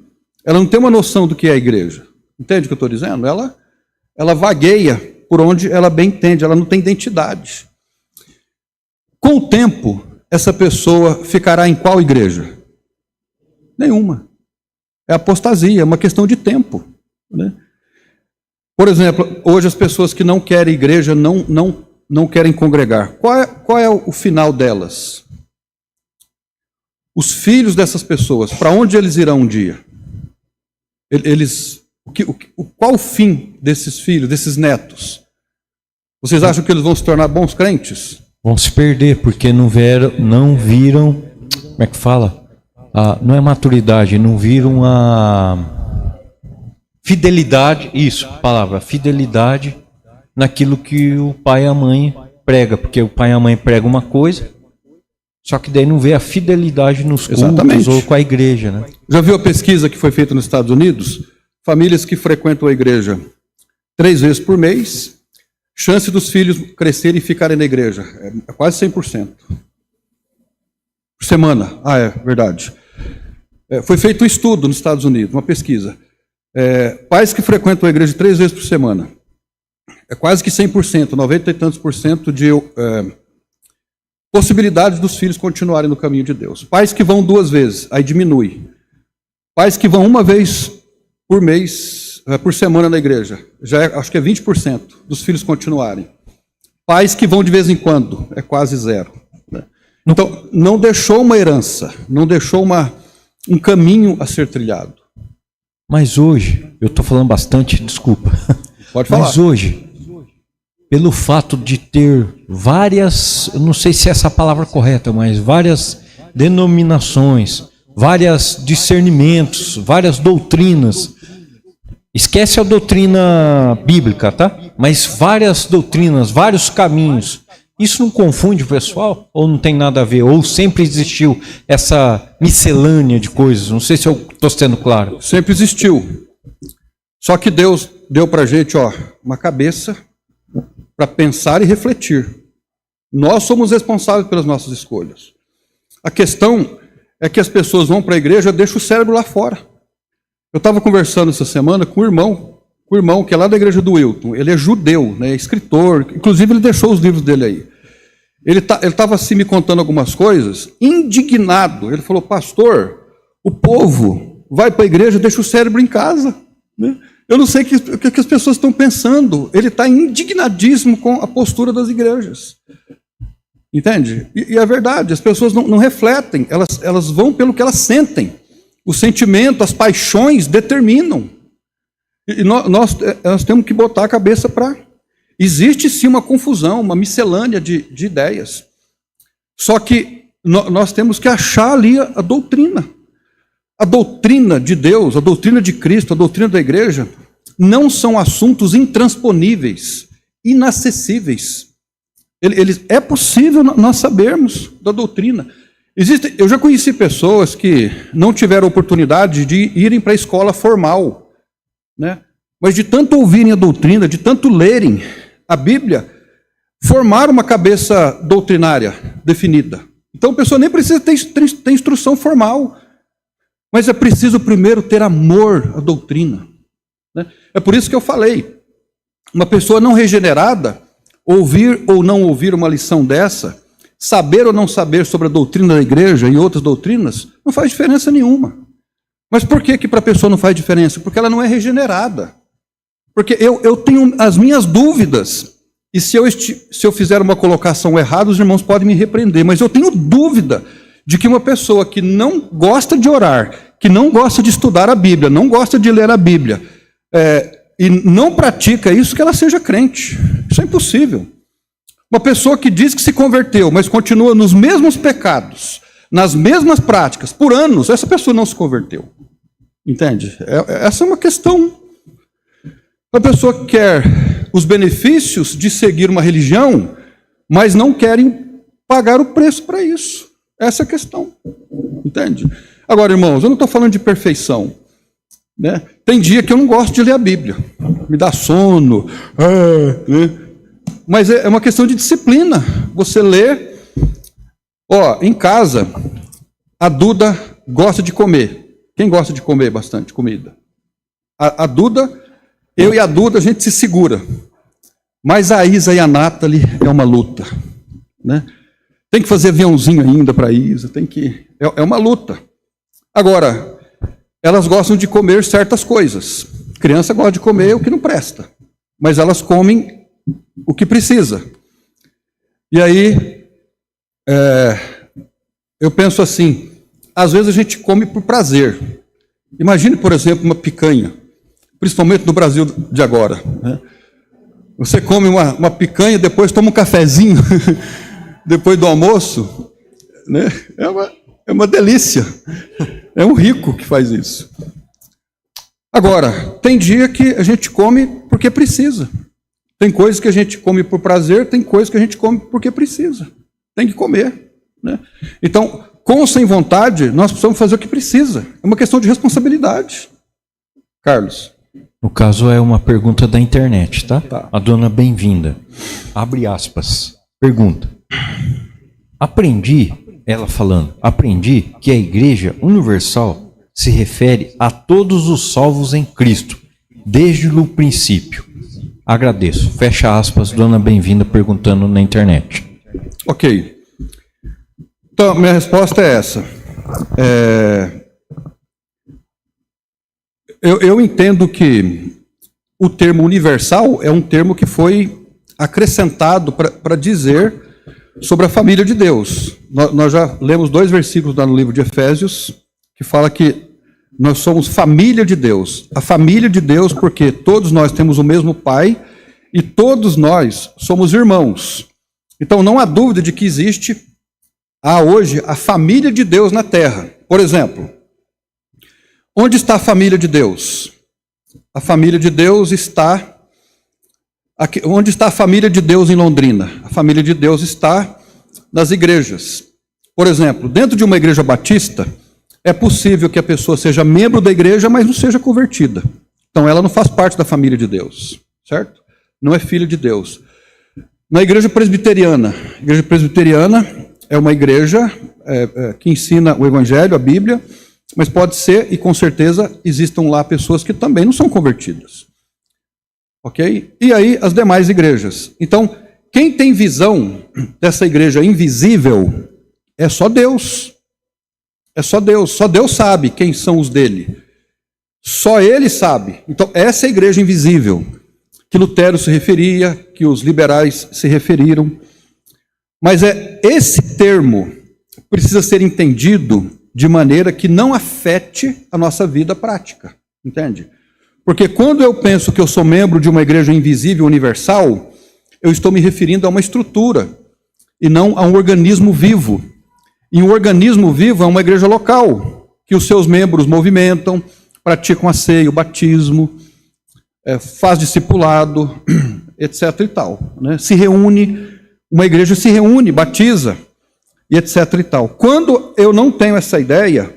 uma noção do que é a igreja. Entende o que eu estou dizendo? Ela vagueia por onde ela bem entende, ela não tem identidade. Com o tempo, essa pessoa ficará em qual igreja? Nenhuma. É apostasia, é uma questão de tempo, né? Por exemplo, hoje as pessoas que não querem igreja não querem congregar. Qual é o final delas? Os filhos dessas pessoas, para onde eles irão um dia? Qual o fim desses filhos, desses netos? Vocês acham que eles vão se tornar bons crentes? Vão se perder, porque não viram, como é que fala? Não é maturidade, não viram a fidelidade, isso, palavra, fidelidade naquilo que o pai e a mãe prega, porque o pai e a mãe pregam uma coisa, só que daí não vê a fidelidade nos cultos. Exatamente. Ou com a igreja, né? Já viu a pesquisa que foi feita nos Estados Unidos? Famílias que frequentam a igreja 3 vezes por mês, chance dos filhos crescerem e ficarem na igreja é quase 100%. Por semana. É verdade. Foi feito um estudo nos Estados Unidos, uma pesquisa. Pais que frequentam a igreja 3 vezes por semana. É quase que 100%, 90 e tantos por cento de possibilidade dos filhos continuarem no caminho de Deus. Pais que vão 2 vezes, aí diminui. Pais que vão 1 vez por mês, por semana na igreja, acho que é 20% dos filhos continuarem. Pais que vão de vez em quando, é quase 0. Então, não deixou uma herança, não deixou um caminho a ser trilhado. Mas hoje, eu estou falando bastante, desculpa. Pode falar. Mas hoje, pelo fato de ter várias, eu não sei se é essa a palavra correta, mas várias denominações, vários discernimentos, várias doutrinas. Esquece a doutrina bíblica, tá? Mas várias doutrinas, vários caminhos. Isso não confunde o pessoal? Ou não tem nada a ver? Ou sempre existiu essa miscelânea de coisas? Não sei se eu estou sendo claro. Sempre existiu. Só que Deus deu para a gente uma cabeça para pensar e refletir. Nós somos responsáveis pelas nossas escolhas. A questão é que as pessoas vão para a igreja e deixam o cérebro lá fora. Eu estava conversando essa semana com o irmão que é lá da igreja do Wilton. Ele é judeu, né, escritor, inclusive ele deixou os livros dele aí. Ele estava assim me contando algumas coisas, indignado. Ele falou, pastor, o povo vai para a igreja e deixa o cérebro em casa, né? Eu não sei o que as pessoas estão pensando. Ele está indignadíssimo com a postura das igrejas. Entende? E é verdade, as pessoas não refletem, elas vão pelo que elas sentem. O sentimento, as paixões determinam. E nós temos que botar a cabeça para... Existe sim uma confusão, uma miscelânea de ideias. Só que nós temos que achar ali a doutrina. A doutrina de Deus, a doutrina de Cristo, a doutrina da igreja, não são assuntos intransponíveis, inacessíveis. É possível nós sabermos da doutrina. Eu já conheci pessoas que não tiveram oportunidade de irem para a escola formal, né? Mas de tanto ouvirem a doutrina, de tanto lerem a Bíblia, formaram uma cabeça doutrinária definida. Então a pessoa nem precisa ter instrução formal, mas é preciso primeiro ter amor à doutrina, né? É por isso que eu falei, uma pessoa não regenerada ouvir ou não ouvir uma lição dessa, saber ou não saber sobre a doutrina da igreja e outras doutrinas, não faz diferença nenhuma. Mas por que para a pessoa não faz diferença? Porque ela não é regenerada. Porque eu tenho as minhas dúvidas, e se eu fizer uma colocação errada, os irmãos podem me repreender, mas eu tenho dúvida de que uma pessoa que não gosta de orar, que não gosta de estudar a Bíblia, não gosta de ler a Bíblia, e não pratica isso, que ela seja crente. Isso é impossível. Uma pessoa que diz que se converteu, mas continua nos mesmos pecados, nas mesmas práticas, por anos, essa pessoa não se converteu. Entende? Essa é uma questão. A pessoa quer os benefícios de seguir uma religião, mas não querem pagar o preço para isso. Essa é a questão. Entende? Agora, irmãos, eu não estou falando de perfeição. Né? Tem dia que eu não gosto de ler a Bíblia. Me dá sono. Né? Mas é uma questão de disciplina. Você lê. Em casa, a Duda gosta de comer. Quem gosta de comer bastante comida? A Duda, eu e a Duda, a gente se segura. Mas a Isa e a Nathalie é uma luta. Né? Tem que fazer aviãozinho ainda para a Isa. É uma luta. Agora, elas gostam de comer certas coisas. Criança gosta de comer o que não presta. Mas elas comem o que precisa. E aí, eu penso assim, às vezes a gente come por prazer. Imagine, por exemplo, uma picanha, principalmente no Brasil de agora. Né? Você come uma picanha, depois toma um cafezinho, depois do almoço. Né? É uma delícia. É um rico que faz isso. Agora, tem dia que a gente come porque precisa. Tem coisas que a gente come por prazer, tem coisas que a gente come porque precisa. Tem que comer. Né? Então, com ou sem vontade, nós precisamos fazer o que precisa. É uma questão de responsabilidade. Carlos. No caso, é uma pergunta da internet, tá? A dona Bem-vinda. Abre aspas. Pergunta. Aprendi que a Igreja Universal se refere a todos os salvos em Cristo, desde o princípio. Agradeço. Fecha aspas, dona Bem-vinda perguntando na internet. Ok. Então, minha resposta é essa. Eu entendo que o termo universal é um termo que foi acrescentado para dizer sobre a família de Deus. Nós já lemos 2 versículos lá no livro de Efésios, que fala que nós somos família de Deus. A família de Deus porque todos nós temos o mesmo Pai e todos nós somos irmãos. Então não há dúvida de que existe hoje a família de Deus na terra. Por exemplo, onde está a família de Deus? A família de Deus está... Onde está a família de Deus em Londrina? A família de Deus está nas igrejas. Por exemplo, dentro de uma igreja batista, é possível que a pessoa seja membro da igreja, mas não seja convertida. Então ela não faz parte da família de Deus, certo? Não é filho de Deus. Na igreja presbiteriana, a igreja presbiteriana é uma igreja que ensina o evangelho, a Bíblia, mas pode ser, e com certeza, existam lá pessoas que também não são convertidas. Ok? E aí, as demais igrejas. Então, quem tem visão dessa igreja invisível é só Deus. É só Deus. Só Deus sabe quem são os dele. Só Ele sabe. Então, essa é a igreja invisível, que Lutero se referia, que os liberais se referiram. Mas esse termo precisa ser entendido de maneira que não afete a nossa vida prática. Entende? Porque quando eu penso que eu sou membro de uma igreja invisível universal, eu estou me referindo a uma estrutura e não a um organismo vivo. E um organismo vivo é uma igreja local, que os seus membros movimentam, praticam a ceia, o batismo, faz discipulado, etc. e tal. Né? Se reúne, uma igreja se reúne, batiza, e etc. e tal. Quando eu não tenho essa ideia,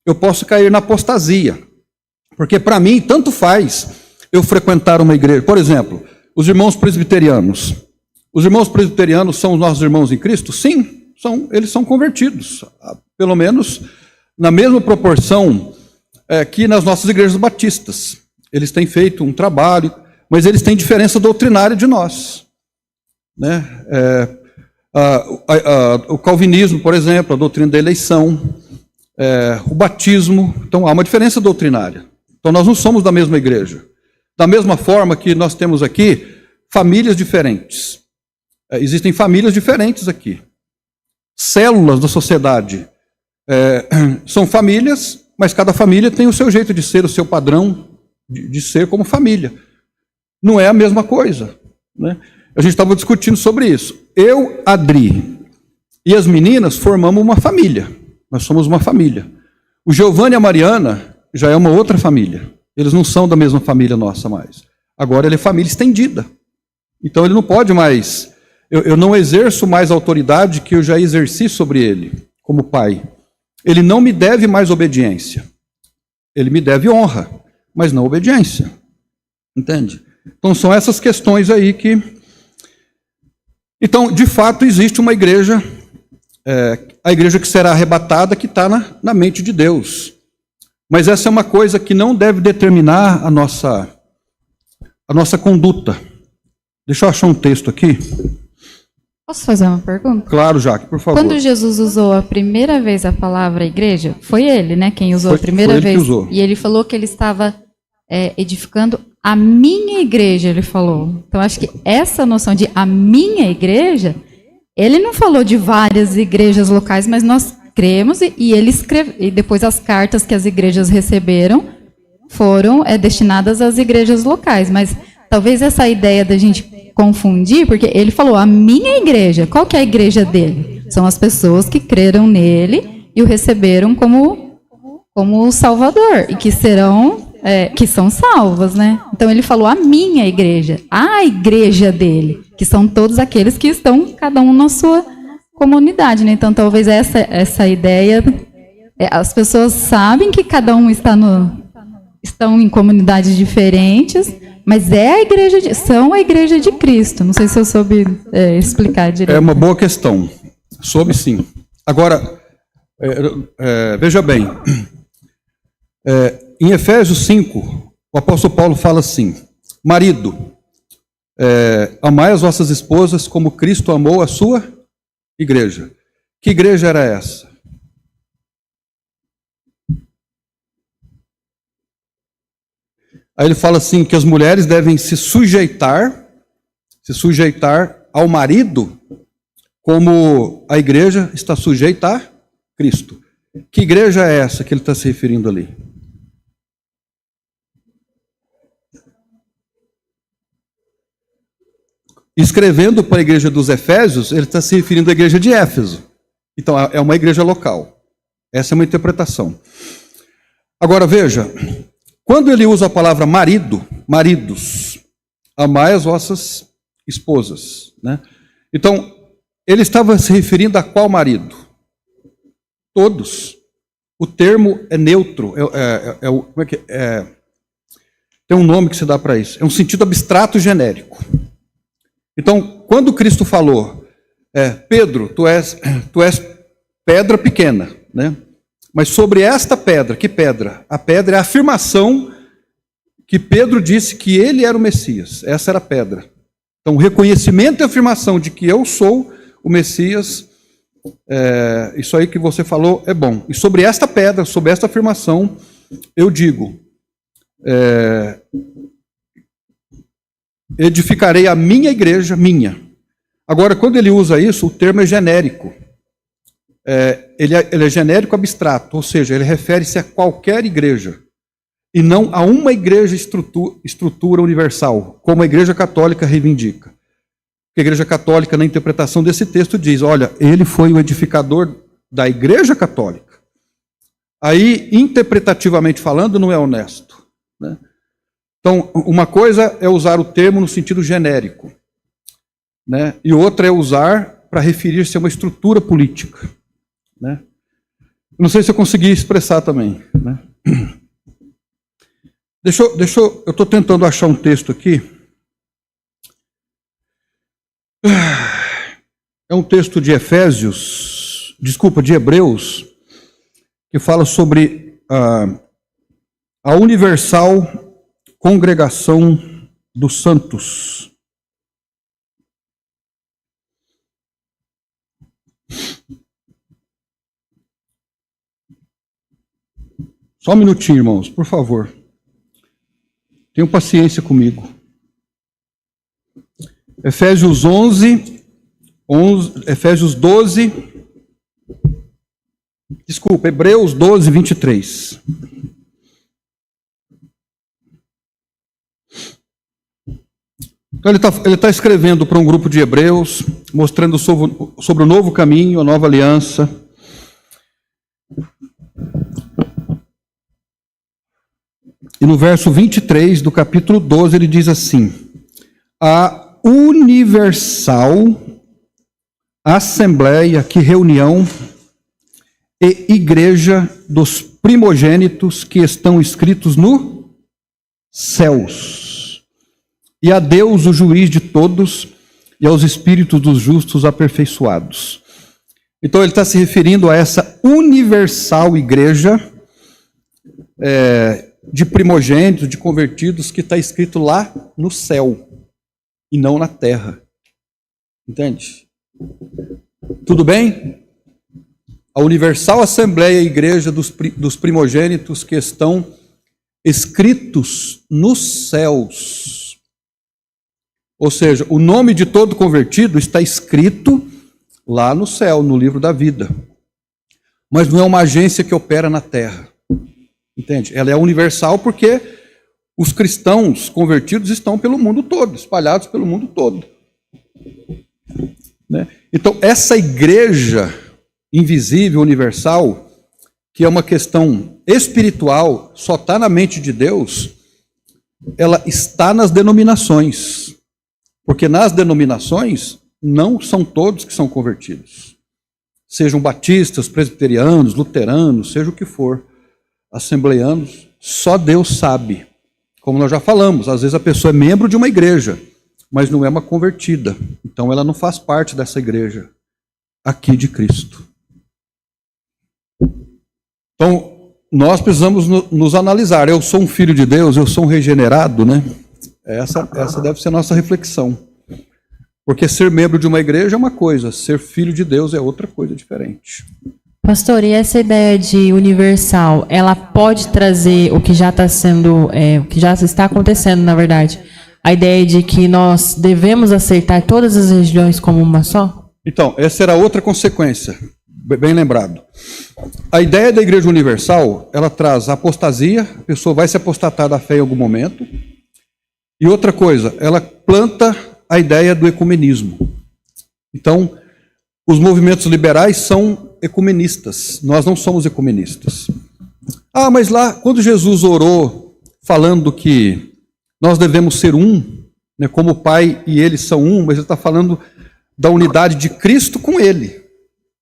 eu posso cair na apostasia. Porque para mim, tanto faz eu frequentar uma igreja. Por exemplo, os irmãos presbiterianos. Os irmãos presbiterianos são os nossos irmãos em Cristo? Sim, eles são convertidos. Pelo menos na mesma proporção que nas nossas igrejas batistas. Eles têm feito um trabalho, mas eles têm diferença doutrinária de nós. né? O calvinismo, por exemplo, a doutrina da eleição, o batismo. Então, há uma diferença doutrinária. Então, nós não somos da mesma igreja. Da mesma forma que nós temos aqui famílias diferentes. Existem famílias diferentes aqui. Células da sociedade. São famílias, mas cada família tem o seu jeito de ser, o seu padrão de ser como família. Não é a mesma coisa, né? A gente estava discutindo sobre isso. Eu, Adri e as meninas formamos uma família. Nós somos uma família. O Giovanni e a Mariana já é uma outra família. Eles não são da mesma família nossa mais. Agora ele é família estendida. Então ele não pode mais... Eu não exerço mais a autoridade que eu já exerci sobre ele, como pai. Ele não me deve mais obediência. Ele me deve honra, mas não obediência. Entende? Então são essas questões aí que... Então, de fato, existe uma igreja, a igreja que será arrebatada, que está na mente de Deus. Mas essa é uma coisa que não deve determinar a nossa conduta. Deixa eu achar um texto aqui. Posso fazer uma pergunta? Claro, Jaque, por favor. Quando Jesus usou a primeira vez a palavra igreja, foi ele, né, quem usou a primeira foi ele vez. que usou. E ele falou que ele estava edificando a minha igreja, ele falou. Então, acho que essa noção de a minha igreja, ele não falou de várias igrejas locais, mas nós cremos e ele escreve, e depois as cartas que as igrejas receberam foram destinadas às igrejas locais. Mas talvez essa ideia da gente confundir, porque ele falou a minha igreja. Qual que é a igreja dele? São as pessoas que creram nele e o receberam como Salvador e que serão que são salvas, né? Então ele falou a minha igreja, a igreja dele, que são todos aqueles que estão cada um na sua comunidade, né? Então talvez essa ideia, as pessoas sabem que cada um estão em comunidades diferentes, mas são a igreja de Cristo. Não sei se eu soube explicar direito. É uma boa questão. Soube sim. Agora, veja bem, em Efésios 5, o apóstolo Paulo fala assim: marido, amai as vossas esposas como Cristo amou a sua igreja. Que igreja era essa? Aí ele fala assim, que as mulheres devem se sujeitar ao marido, como a igreja está sujeita a Cristo. Que igreja é essa que ele está se referindo ali? Escrevendo para a igreja dos Efésios, ele está se referindo à igreja de Éfeso. Então, é uma igreja local. Essa é uma interpretação. Agora, veja, quando ele usa a palavra marido, maridos, amai as vossas esposas, né? Então, ele estava se referindo a qual marido? Todos. O termo é neutro. Como é que tem um nome que se dá para isso. É um sentido abstrato genérico. Então, quando Cristo falou, Pedro, tu és pedra pequena, né? Mas sobre esta pedra, que pedra? A pedra é a afirmação que Pedro disse que ele era o Messias. Essa era a pedra. Então, o reconhecimento e a afirmação de que eu sou o Messias, isso aí que você falou é bom. E sobre esta pedra, sobre esta afirmação, eu digo, edificarei a minha igreja, minha. Agora, quando ele usa isso, o termo é genérico. Ele é genérico abstrato, ou seja, ele refere-se a qualquer igreja, e não a uma igreja estrutura universal, como a Igreja Católica reivindica. A Igreja Católica, na interpretação desse texto, diz, olha, ele foi o edificador da Igreja Católica. Aí, interpretativamente falando, não é honesto, né? Então, uma coisa é usar o termo no sentido genérico, né? E outra é usar para referir-se a uma estrutura política, né? Não sei se eu consegui expressar também, né? Eu estou tentando achar um texto aqui. É um texto de de Hebreus, que fala sobre a universal congregação dos santos. Só um minutinho, irmãos, por favor. Tenham paciência comigo. Efésios 12, desculpa, Hebreus 12, 23. Então ele tá escrevendo para um grupo de hebreus, mostrando sobre o novo caminho, a nova aliança. E no verso 23 do capítulo 12 ele diz assim: a universal assembleia, que reunião e igreja dos primogênitos que estão escritos nos céus. E a Deus, o juiz de todos, e aos espíritos dos justos aperfeiçoados. Então ele está se referindo a essa universal igreja de primogênitos, de convertidos, que está escrito lá no céu e não na terra. Entende? Tudo bem? A universal assembleia e igreja dos primogênitos que estão escritos nos céus. Ou seja, o nome de todo convertido está escrito lá no céu, no livro da vida. Mas não é uma agência que opera na terra. Entende? Ela é universal porque os cristãos convertidos estão pelo mundo todo, espalhados pelo mundo todo. Né? Então, essa igreja invisível, universal, que é uma questão espiritual, só está na mente de Deus, ela está nas denominações. Porque nas denominações, não são todos que são convertidos. Sejam batistas, presbiterianos, luteranos, seja o que for. Assembleanos, só Deus sabe. Como nós já falamos, às vezes a pessoa é membro de uma igreja, mas não é uma convertida. Então ela não faz parte dessa igreja aqui de Cristo. Então, nós precisamos nos analisar. Eu sou um filho de Deus, eu sou um regenerado, né? Essa deve ser a nossa reflexão. Porque ser membro de uma igreja é uma coisa, ser filho de Deus é outra coisa diferente. Pastor, e essa ideia de universal, ela pode trazer o que já está sendo, o que já está acontecendo, na verdade, a ideia de que nós devemos aceitar todas as religiões como uma só? Então, essa era outra consequência, bem lembrado. A ideia da igreja universal, ela traz a apostasia, a pessoa vai se apostatar da fé em algum momento. E outra coisa, ela planta a ideia do ecumenismo. Então, os movimentos liberais são ecumenistas, nós não somos ecumenistas. Ah, mas lá, quando Jesus orou, falando que nós devemos ser um, né, como o Pai e Ele são um, mas ele está falando da unidade de Cristo com Ele,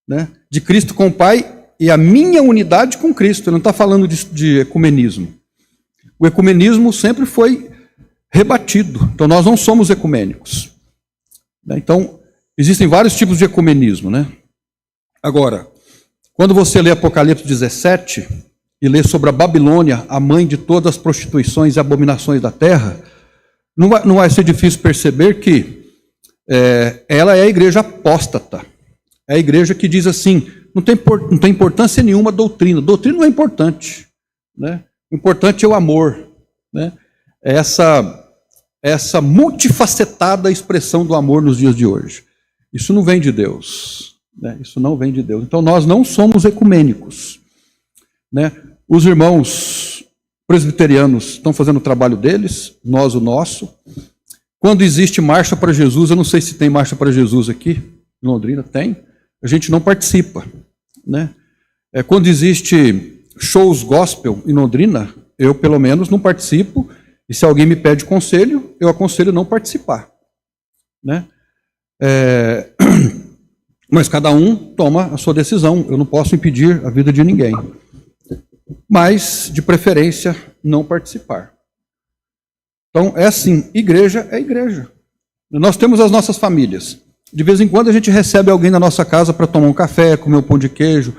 né, de Cristo com o Pai e a minha unidade com Cristo, ele não está falando de ecumenismo. O ecumenismo sempre foi rebatido. Então, nós não somos ecumênicos. Então, existem vários tipos de ecumenismo, né? Agora, quando você lê Apocalipse 17 e lê sobre a Babilônia, a mãe de todas as prostituições e abominações da terra, não vai ser difícil perceber que ela é a igreja apóstata. É a igreja que diz assim, não tem importância nenhuma a doutrina. Doutrina não é importante, né? O importante é o amor, né? Essa multifacetada expressão do amor nos dias de hoje. Isso não vem de Deus, né? Isso não vem de Deus. Então nós não somos ecumênicos, né? Os irmãos presbiterianos estão fazendo o trabalho deles, nós o nosso. Quando existe marcha para Jesus, eu não sei se tem marcha para Jesus aqui em Londrina, tem. A gente não participa, né? Quando existe shows gospel em Londrina, eu pelo menos não participo. E se alguém me pede conselho, eu aconselho não participar, né? Mas cada um toma a sua decisão. Eu não posso impedir a vida de ninguém. Mas, de preferência, não participar. Então, é assim, igreja é igreja. Nós temos as nossas famílias. De vez em quando a gente recebe alguém na nossa casa para tomar um café, comer um pão de queijo,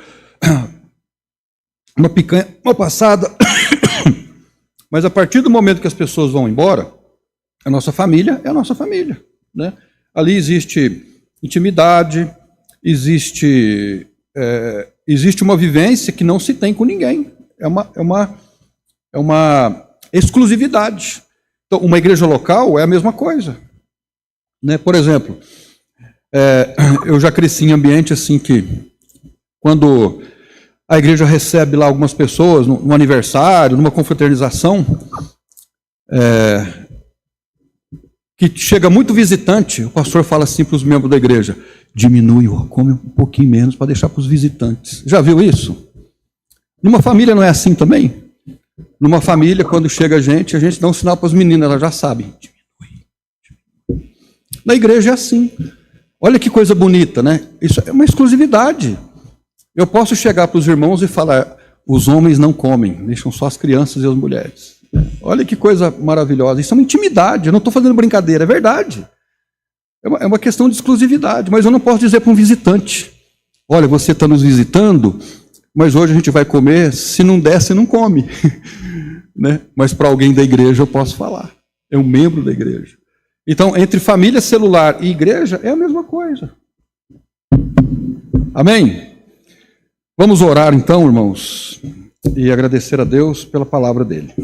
uma picanha, uma passada. Mas a partir do momento que as pessoas vão embora, a nossa família é a nossa família, né? Ali existe intimidade, existe uma vivência que não se tem com ninguém. é uma exclusividade. Então, uma igreja local é a mesma coisa. Né? Por exemplo, eu já cresci em ambiente assim que, quando a igreja recebe lá algumas pessoas, num aniversário, numa confraternização, que chega muito visitante, o pastor fala assim para os membros da igreja: diminui, come um pouquinho menos para deixar para os visitantes. Já viu isso? Numa família não é assim também? Numa família, quando chega a gente dá um sinal para as meninas, elas já sabem. Diminui. Na igreja é assim. Olha que coisa bonita, né? Isso é uma exclusividade. Eu posso chegar para os irmãos e falar: os homens não comem, deixam só as crianças e as mulheres. Olha que coisa maravilhosa. Isso é uma intimidade, eu não estou fazendo brincadeira, é verdade. É uma questão de exclusividade, mas eu não posso dizer para um visitante: olha, você está nos visitando, mas hoje a gente vai comer, se não der, você não come. Né? Mas para alguém da igreja eu posso falar, é um membro da igreja. Então, entre família celular e igreja é a mesma coisa. Amém? Vamos orar então, irmãos, e agradecer a Deus pela palavra dele.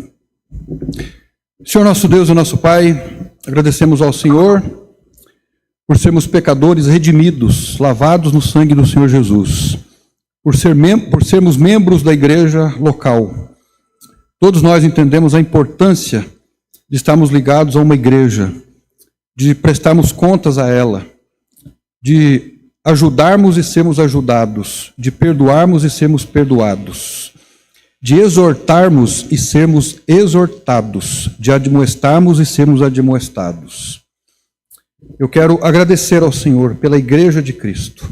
Senhor nosso Deus e nosso Pai, agradecemos ao Senhor por sermos pecadores redimidos, lavados no sangue do Senhor Jesus, por sermos membros da igreja local. Todos nós entendemos a importância de estarmos ligados a uma igreja, de prestarmos contas a ela, de ajudarmos e sermos ajudados, de perdoarmos e sermos perdoados, de exortarmos e sermos exortados, de admoestarmos e sermos admoestados. Eu quero agradecer ao Senhor pela Igreja de Cristo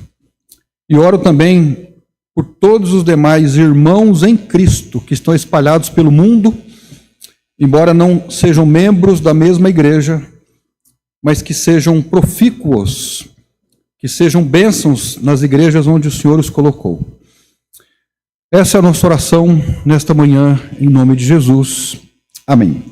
e oro também por todos os demais irmãos em Cristo que estão espalhados pelo mundo, embora não sejam membros da mesma igreja, mas que sejam profícuos, que sejam bênçãos nas igrejas onde o Senhor os colocou. Essa é a nossa oração nesta manhã, em nome de Jesus. Amém.